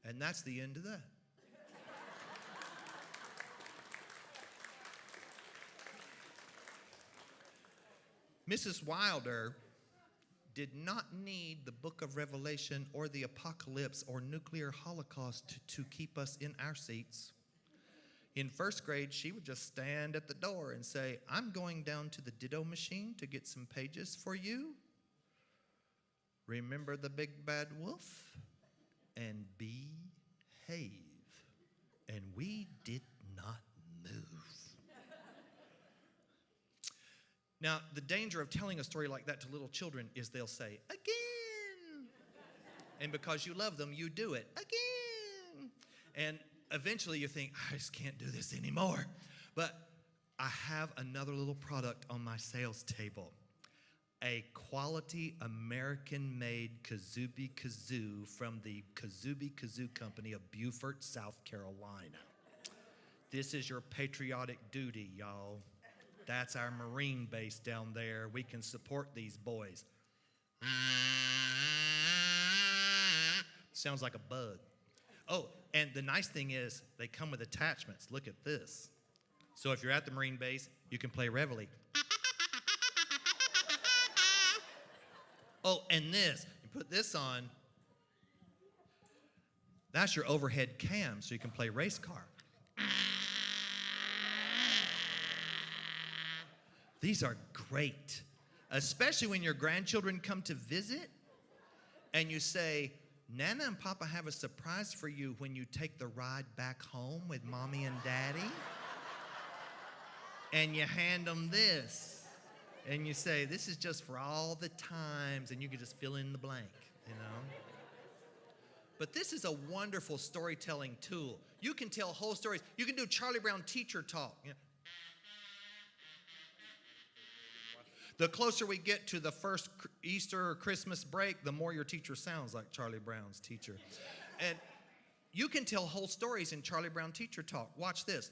And that's the end of that. Mrs. Wilder did not need the book of Revelation or the apocalypse or nuclear holocaust to keep us in our seats. In first grade, she would just stand at the door and say, I'm going down to the ditto machine to get some pages for you. Remember the big bad wolf? And behave. And we did not move. Now, the danger of telling a story like that to little children is they'll say, again. And because you love them, you do it again. And eventually you think, I just can't do this anymore. But I have another little product on my sales table. A quality American-made Kazubi Kazoo from the Kazubi Kazoo Company of Beaufort, South Carolina. This is your patriotic duty, y'all. That's our Marine base down there. We can support these boys. Sounds like a bug. Oh, and the nice thing is they come with attachments. Look at this. So if you're at the Marine base, you can play Reveille. Oh, and this, you put this on. That's your overhead cam, so you can play race car. These are great, especially when your grandchildren come to visit and you say, Nana and Papa have a surprise for you when you take the ride back home with Mommy and Daddy. And you hand them this. And you say, this is just for all the times, and you can just fill in the blank, you know? But this is a wonderful storytelling tool. You can tell whole stories. You can do Charlie Brown teacher talk. You know? The closer we get to the first Easter or Christmas break, the more your teacher sounds like Charlie Brown's teacher. And you can tell whole stories in Charlie Brown teacher talk. Watch this.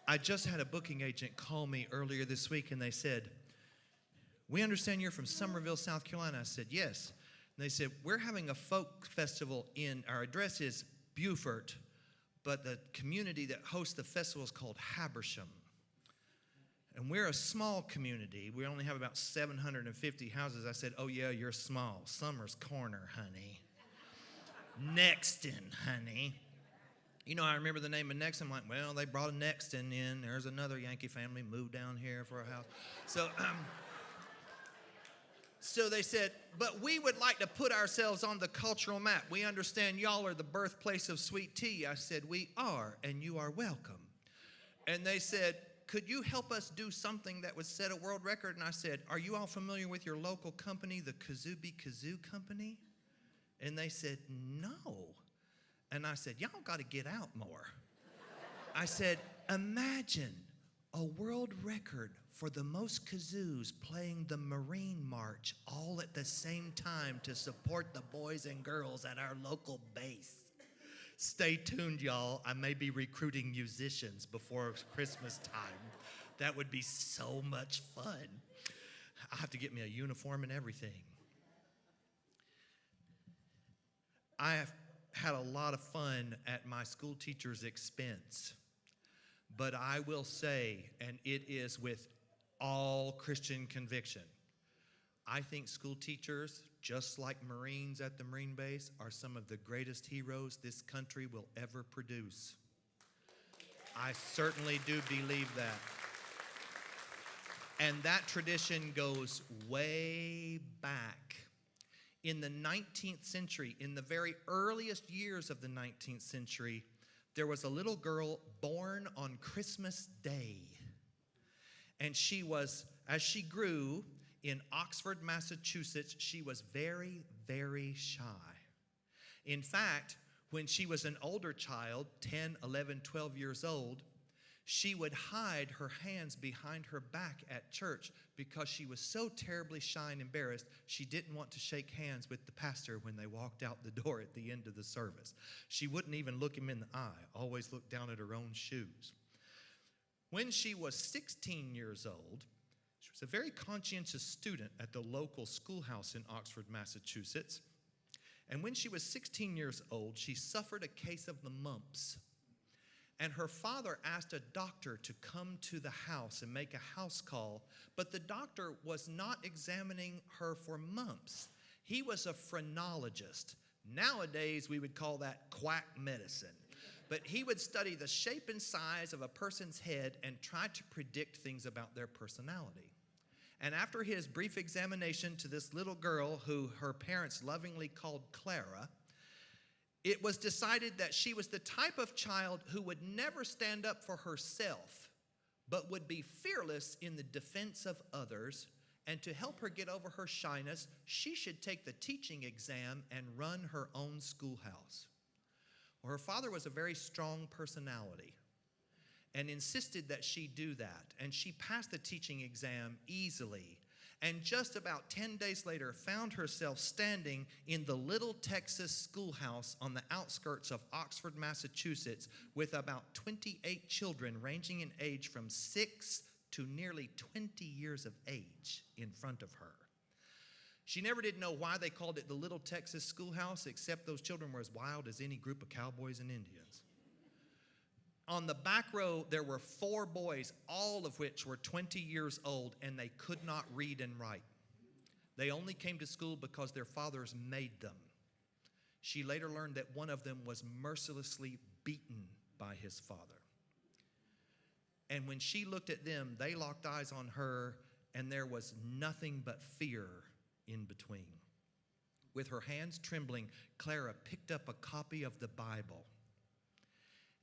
I just had a booking agent call me earlier this week, and they said, we understand you're from Summerville, South Carolina. I said, yes. And they said, we're having a folk festival our address is Beaufort, but the community that hosts the festival is called Habersham. And we're a small community. We only have about 750 houses. I said, oh yeah, you're small. Summer's Corner, honey. Nexton, honey. You know, I remember the name of Nexton. I'm like, well, they brought a Nexton in. There's another Yankee family moved down here for a house. So they said, but we would like to put ourselves on the cultural map. We understand y'all are the birthplace of sweet tea. I said, we are, and you are welcome. And they said, could you help us do something that would set a world record? And I said, are you all familiar with your local company, the Kazubi Kazoo Company? And they said, no. And I said, y'all got to get out more. I said, imagine a world record for the most kazoos playing the Marine March all at the same time to support the boys and girls at our local base. Stay tuned, y'all. I may be recruiting musicians before Christmas time. That would be so much fun. I'll have to get me a uniform and everything. I have had a lot of fun at my school teacher's expense. But I will say, and it is with all Christian conviction, I think school teachers, just like Marines at the Marine base, are some of the greatest heroes this country will ever produce. I certainly do believe that. And that tradition goes way back. In the 19th century, in the very earliest years of the 19th century, there was a little girl born on Christmas Day. And she was, as she grew in Oxford, Massachusetts, she was very, very shy. In fact, when she was an older child, 10, 11, 12 years old, she would hide her hands behind her back at church because she was so terribly shy and embarrassed, she didn't want to shake hands with the pastor when they walked out the door at the end of the service. She wouldn't even look him in the eye, always looked down at her own shoes. When she was 16 years old, she was a very conscientious student at the local schoolhouse in Oxford, Massachusetts. And when she was 16 years old, she suffered a case of the mumps. And her father asked a doctor to come to the house and make a house call, but the doctor was not examining her for mumps. He was a phrenologist. Nowadays, we would call that quack medicine. But he would study the shape and size of a person's head and try to predict things about their personality. And after his brief examination to this little girl who her parents lovingly called Clara, it was decided that she was the type of child who would never stand up for herself, but would be fearless in the defense of others. And to help her get over her shyness, she should take the teaching exam and run her own schoolhouse. Well, her father was a very strong personality and insisted that she do that. And she passed the teaching exam easily. And just about 10 days later, found herself standing in the little Texas schoolhouse on the outskirts of Oxford, Massachusetts, with about 28 children ranging in age from 6 to nearly 20 years of age in front of her. She never did know why they called it the little Texas schoolhouse, except those children were as wild as any group of cowboys and Indians. On the back row, there were 4 boys, all of which were 20 years old, and they could not read and write. They only came to school because their fathers made them. She later learned that one of them was mercilessly beaten by his father. And when she looked at them, they locked eyes on her, and there was nothing but fear in between. With her hands trembling, Clara picked up a copy of the Bible.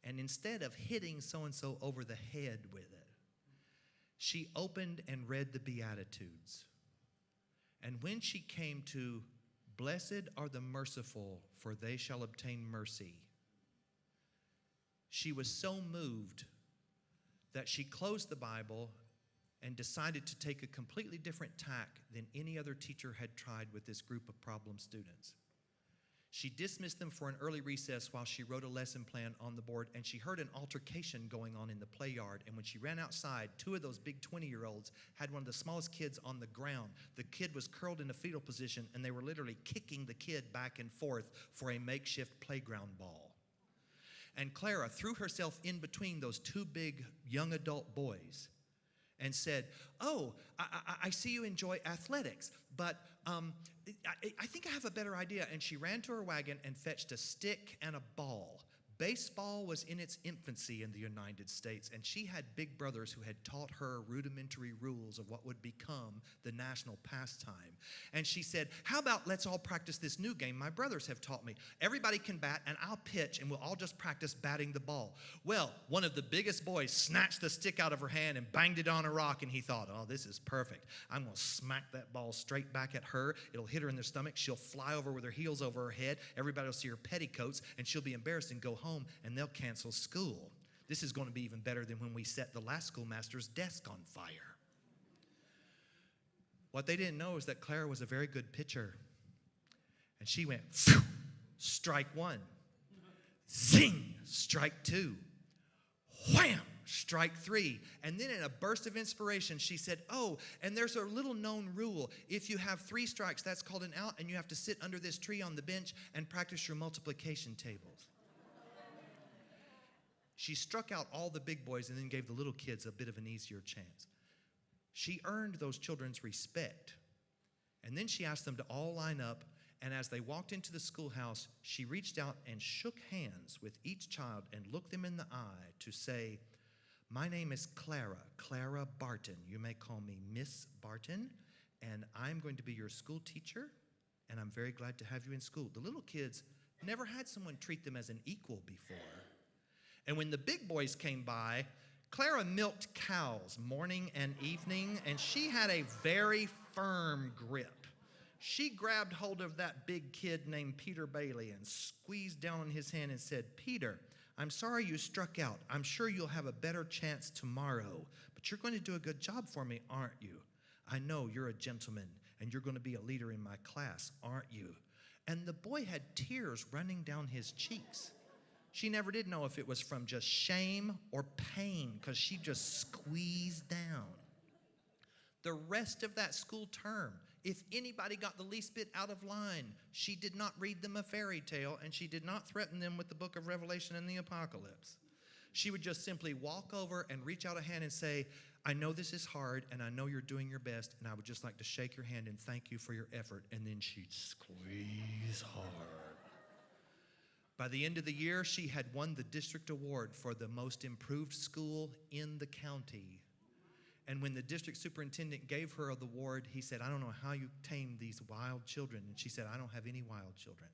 And instead of hitting so-and-so over the head with it, she opened and read the Beatitudes. And when she came to, "Blessed are the merciful, for they shall obtain mercy," she was so moved that she closed the Bible and decided to take a completely different tack than any other teacher had tried with this group of problem students. She dismissed them for an early recess while she wrote a lesson plan on the board, and she heard an altercation going on in the play yard. And when she ran outside, 2 of those big 20-year-olds had one of the smallest kids on the ground. The kid was curled in a fetal position, and they were literally kicking the kid back and forth for a makeshift playground ball. And Clara threw herself in between those 2 big young adult boys and said, "Oh, I see you enjoy athletics, but I think I have a better idea." And she ran to her wagon and fetched a stick and a ball. Baseball was in its infancy in the United States, and she had big brothers who had taught her rudimentary rules of what would become the national pastime. And she said, "How about let's all practice this new game my brothers have taught me. Everybody can bat, and I'll pitch, and we'll all just practice batting the ball." Well, one of the biggest boys snatched the stick out of her hand and banged it on a rock, and he thought, "Oh, this is perfect. I'm going to smack that ball straight back at her. It'll hit her in the stomach. She'll fly over with her heels over her head. Everybody will see her petticoats, and she'll be embarrassed and go home, and they'll cancel school." This is going to be even better than when we set the last schoolmaster's desk on fire. What they didn't know is that Clara was a very good pitcher. And she went, phew, strike one. Zing, strike two. Wham, strike three. And then in a burst of inspiration, she said, oh, and there's a little known rule. If you have 3 strikes, that's called an out, and you have to sit under this tree on the bench and practice your multiplication tables. She struck out all the big boys and then gave the little kids a bit of an easier chance. She earned those children's respect. And then she asked them to all line up, and as they walked into the schoolhouse, she reached out and shook hands with each child and looked them in the eye to say, my name is Clara Barton. You may call me Miss Barton, and I'm going to be your school teacher, and I'm very glad to have you in school. The little kids never had someone treat them as an equal before. And when the big boys came by, Clara milked cows morning and evening, and she had a very firm grip. She grabbed hold of that big kid named Peter Bailey and squeezed down on his hand and said, Peter, I'm sorry you struck out. I'm sure you'll have a better chance tomorrow, but you're going to do a good job for me, aren't you? I know you're a gentleman, and you're going to be a leader in my class, aren't you? And the boy had tears running down his cheeks. She never did know if it was from just shame or pain, because she just squeezed down. The rest of that school term, if anybody got the least bit out of line, she did not read them a fairy tale, and she did not threaten them with the book of Revelation and the Apocalypse. She would just simply walk over and reach out a hand and say, I know this is hard, and I know you're doing your best, and I would just like to shake your hand and thank you for your effort. And then she'd squeeze hard. By the end of the year, she had won the district award for the most improved school in the county. And when the district superintendent gave her the award, he said, I don't know how you tame these wild children. And she said, I don't have any wild children.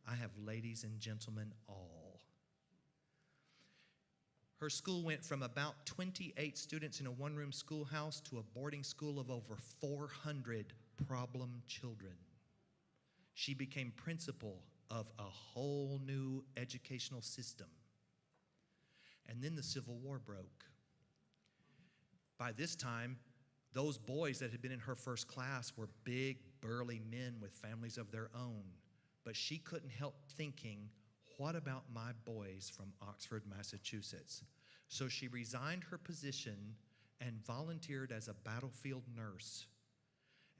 I have ladies and gentlemen all. Her school went from about 28 students in a one-room schoolhouse to a boarding school of over 400 problem children. She became principal of a whole new educational system. And then the Civil War broke. By this time, those boys that had been in her first class were big, burly men with families of their own. But she couldn't help thinking, what about my boys from Oxford, Massachusetts? So she resigned her position and volunteered as a battlefield nurse.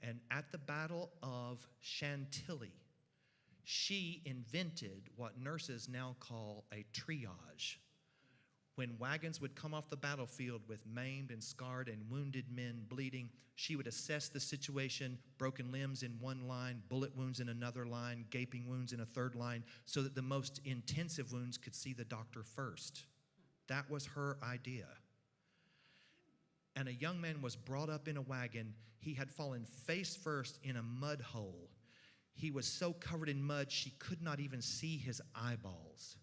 And at the Battle of Chantilly, she invented what nurses now call a triage. When wagons would come off the battlefield with maimed and scarred and wounded men bleeding, she would assess the situation, broken limbs in one line, bullet wounds in another line, gaping wounds in a third line, so that the most intensive wounds could see the doctor first. That was her idea. And a young man was brought up in a wagon. He had fallen face first in a mud hole. He was so covered in mud, she could not even see his eyeballs.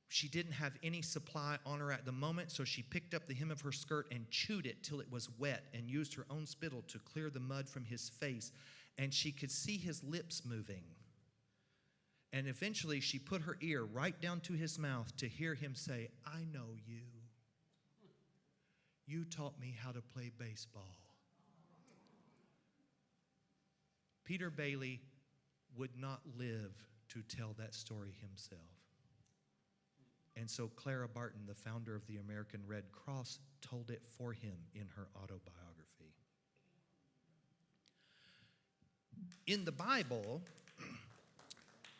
She didn't have any supply on her at the moment, so she picked up the hem of her skirt and chewed it till it was wet and used her own spittle to clear the mud from his face, and she could see his lips moving. And eventually she put her ear right down to his mouth to hear him say, I know you. You taught me how to play baseball. Peter Bailey would not live to tell that story himself. And so Clara Barton, the founder of the American Red Cross, told it for him in her autobiography. In the Bible,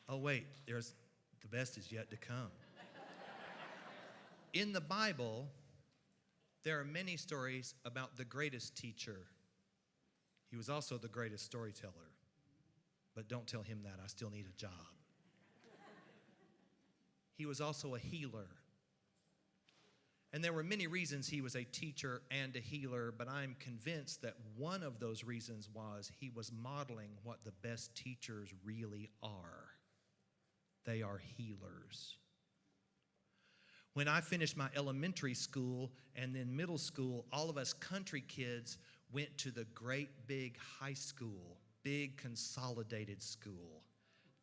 oh wait, there's the best is yet to come. In the Bible, there are many stories about the greatest teacher. He was also the greatest storyteller. But don't tell him that, I still need a job. He was also a healer. And there were many reasons he was a teacher and a healer, but I'm convinced that one of those reasons was he was modeling what the best teachers really are. They are healers. When I finished my elementary school and then middle school, all of us country kids went to the great big high school, big consolidated school.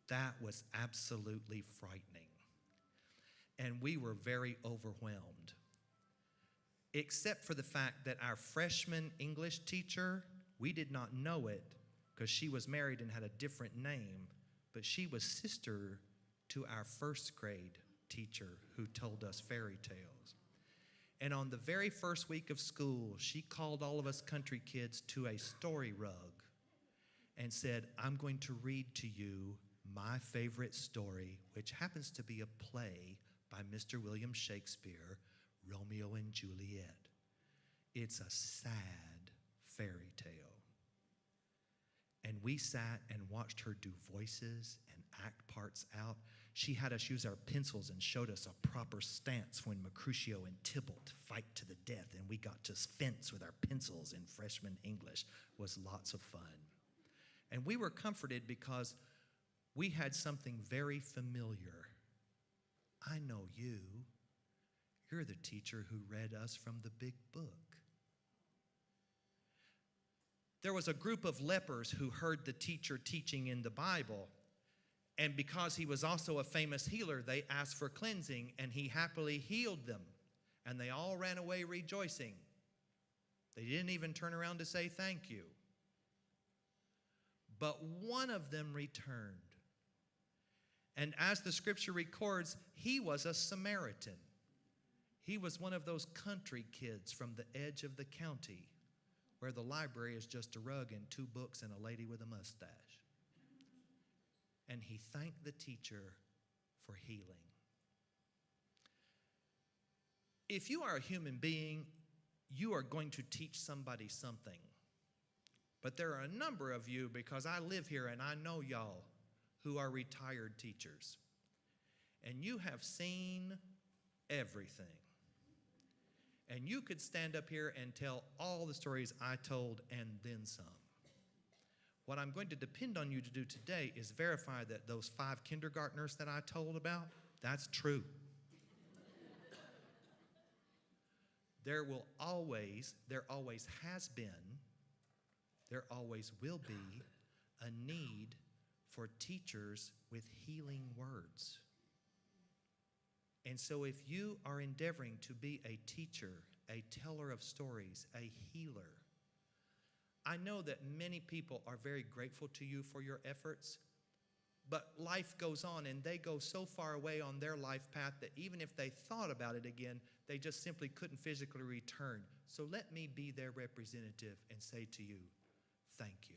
That was absolutely frightening. and we were very overwhelmed. Except for the fact that our freshman English teacher, we did not know it because she was married and had a different name, but she was sister to our first grade teacher who told us fairy tales. And on the very first week of school, she called all of us country kids to a story rug and said, I'm going to read to you my favorite story, which happens to be a play by Mr. William Shakespeare, Romeo and Juliet. It's a sad fairy tale. And we sat and watched her do voices and act parts out. She had us use our pencils and showed us a proper stance when Mercutio and Tybalt fight to the death, and we got to fence with our pencils in freshman English. It was lots of fun. And we were comforted because we had something very familiar. I know you. You're the teacher who read us from the big book. There was a group of lepers who heard the teacher teaching in the Bible, and because he was also a famous healer, they asked for cleansing, and he happily healed them, and they all ran away rejoicing. They didn't even turn around to say thank you. But one of them returned, and as the scripture records, he was a Samaritan. He was one of those country kids from the edge of the county where the library is just a rug and 2 books and a lady with a mustache. And he thanked the teacher for healing. If you are a human being, you are going to teach somebody something. But there are a number of you, because I live here and I know y'all, who are retired teachers. And you have seen everything. And you could stand up here and tell all the stories I told and then some. What I'm going to depend on you to do today is verify that those 5 kindergartners that I told about, that's true. There always has been, there always will be a need for teachers with healing words. And so if you are endeavoring to be a teacher, a teller of stories, a healer, I know that many people are very grateful to you for your efforts, but life goes on and they go so far away on their life path that even if they thought about it again, they just simply couldn't physically return. So let me be their representative and say to you, thank you.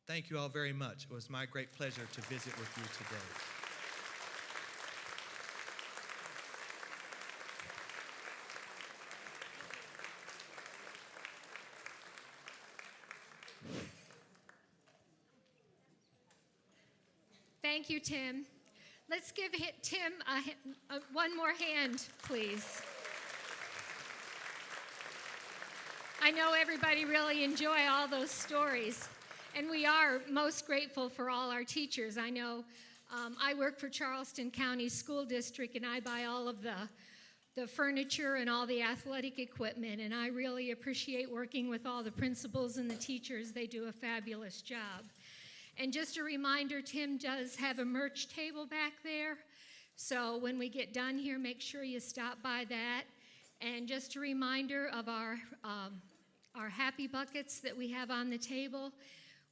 Thank you all very much. It was my great pleasure to visit with you today. Thank you, Tim. Let's give Tim one more hand, please. I know everybody really enjoy all those stories, and we are most grateful for all our teachers. I know I work for Charleston County School District, and I buy all of the furniture and all the athletic equipment, and I really appreciate working with all the principals and the teachers. They do a fabulous job. And just a reminder, Tim does have a merch table back there. So when we get done here, make sure you stop by that. And just a reminder of our happy buckets that we have on the table.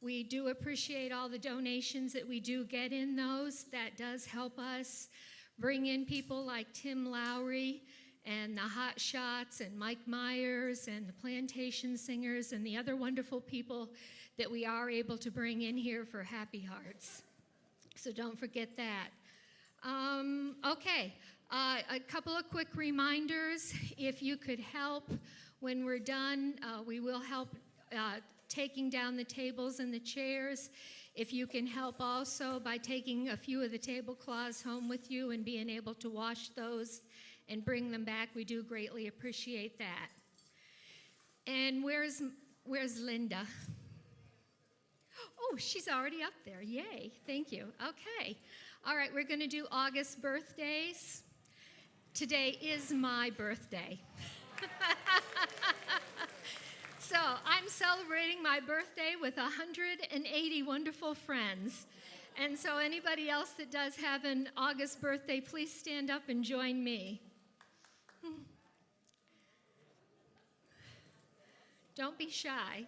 We do appreciate all the donations that we do get in those. That does help us bring in people like Tim Lowry and the Hot Shots and Mike Myers and the Plantation Singers and the other wonderful people that we are able to bring in here for Happy Hearts. So don't forget that. A couple of quick reminders. If you could help when we're done, we will help taking down the tables and the chairs. If you can help also by taking a few of the tablecloths home with you and being able to wash those and bring them back, we do greatly appreciate that. And where's Linda? Oh, she's already up there. Yay. Thank you. Okay. All right, we're going to do August birthdays. Today is my birthday. So I'm celebrating my birthday with 180 wonderful friends. And so anybody else that does have an August birthday, please stand up and join me. Don't be shy.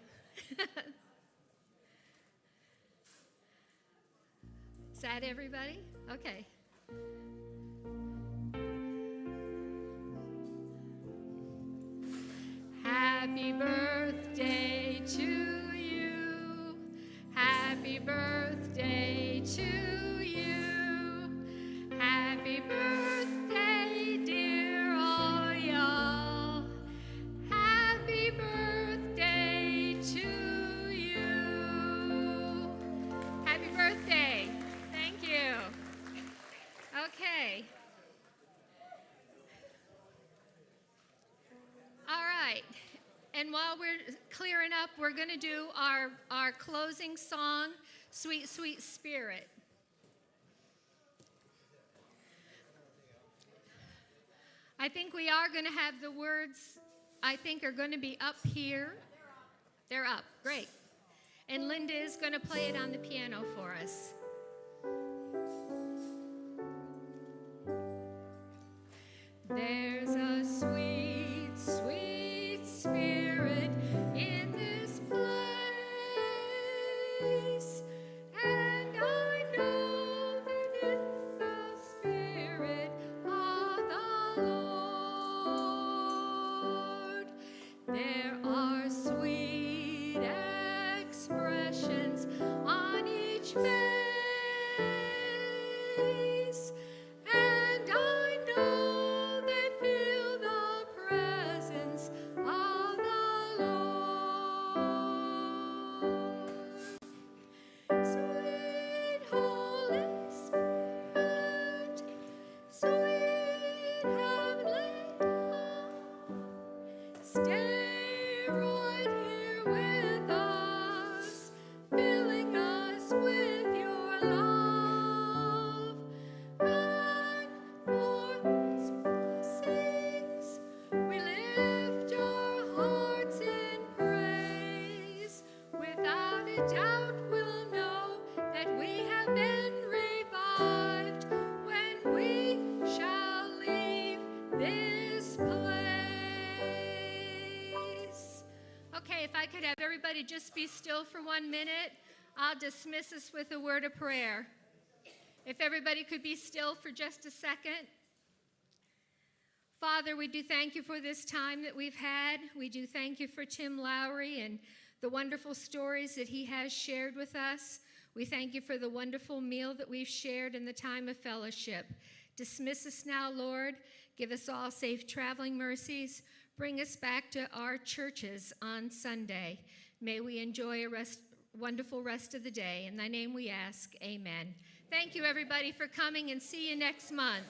Is that everybody? Okay. Happy birthday to you. Happy birthday to you. Happy birthday, dear all y'all. Happy birthday to you. Happy birthday. Thank you. Okay. All right. And while we're clearing up, we're going to do our closing song, Sweet, Sweet Spirit. I think we are going to have the words, I think, are going to be up here. They're up. Great. And Linda is going to play it on the piano for us. There's a sweet, sweet spirit in this place, and I know that it's the Spirit of the Lord. There are sweet expressions on each face, and I know they feel the presence of the Lord. Sweet Holy Spirit, sweet heavenly dove, stay right here with us, filling us with your love. And for these blessings, we lift our hearts in praise. Without a doubt, we'll know that we have been revived when we shall leave this place. Okay, if I could have everybody just be still for 1 minute, I'll dismiss us with a word of prayer. If everybody could be still for just a second. Father, we do thank you for this time that we've had. We do thank you for Tim Lowry and the wonderful stories that he has shared with us. We thank you for the wonderful meal that we've shared in the time of fellowship. Dismiss us now, Lord. Give us all safe traveling mercies. Bring us back to our churches on Sunday. May we enjoy a wonderful rest of the day. In thy name we ask, amen. Thank you, everybody, for coming, and see you next month.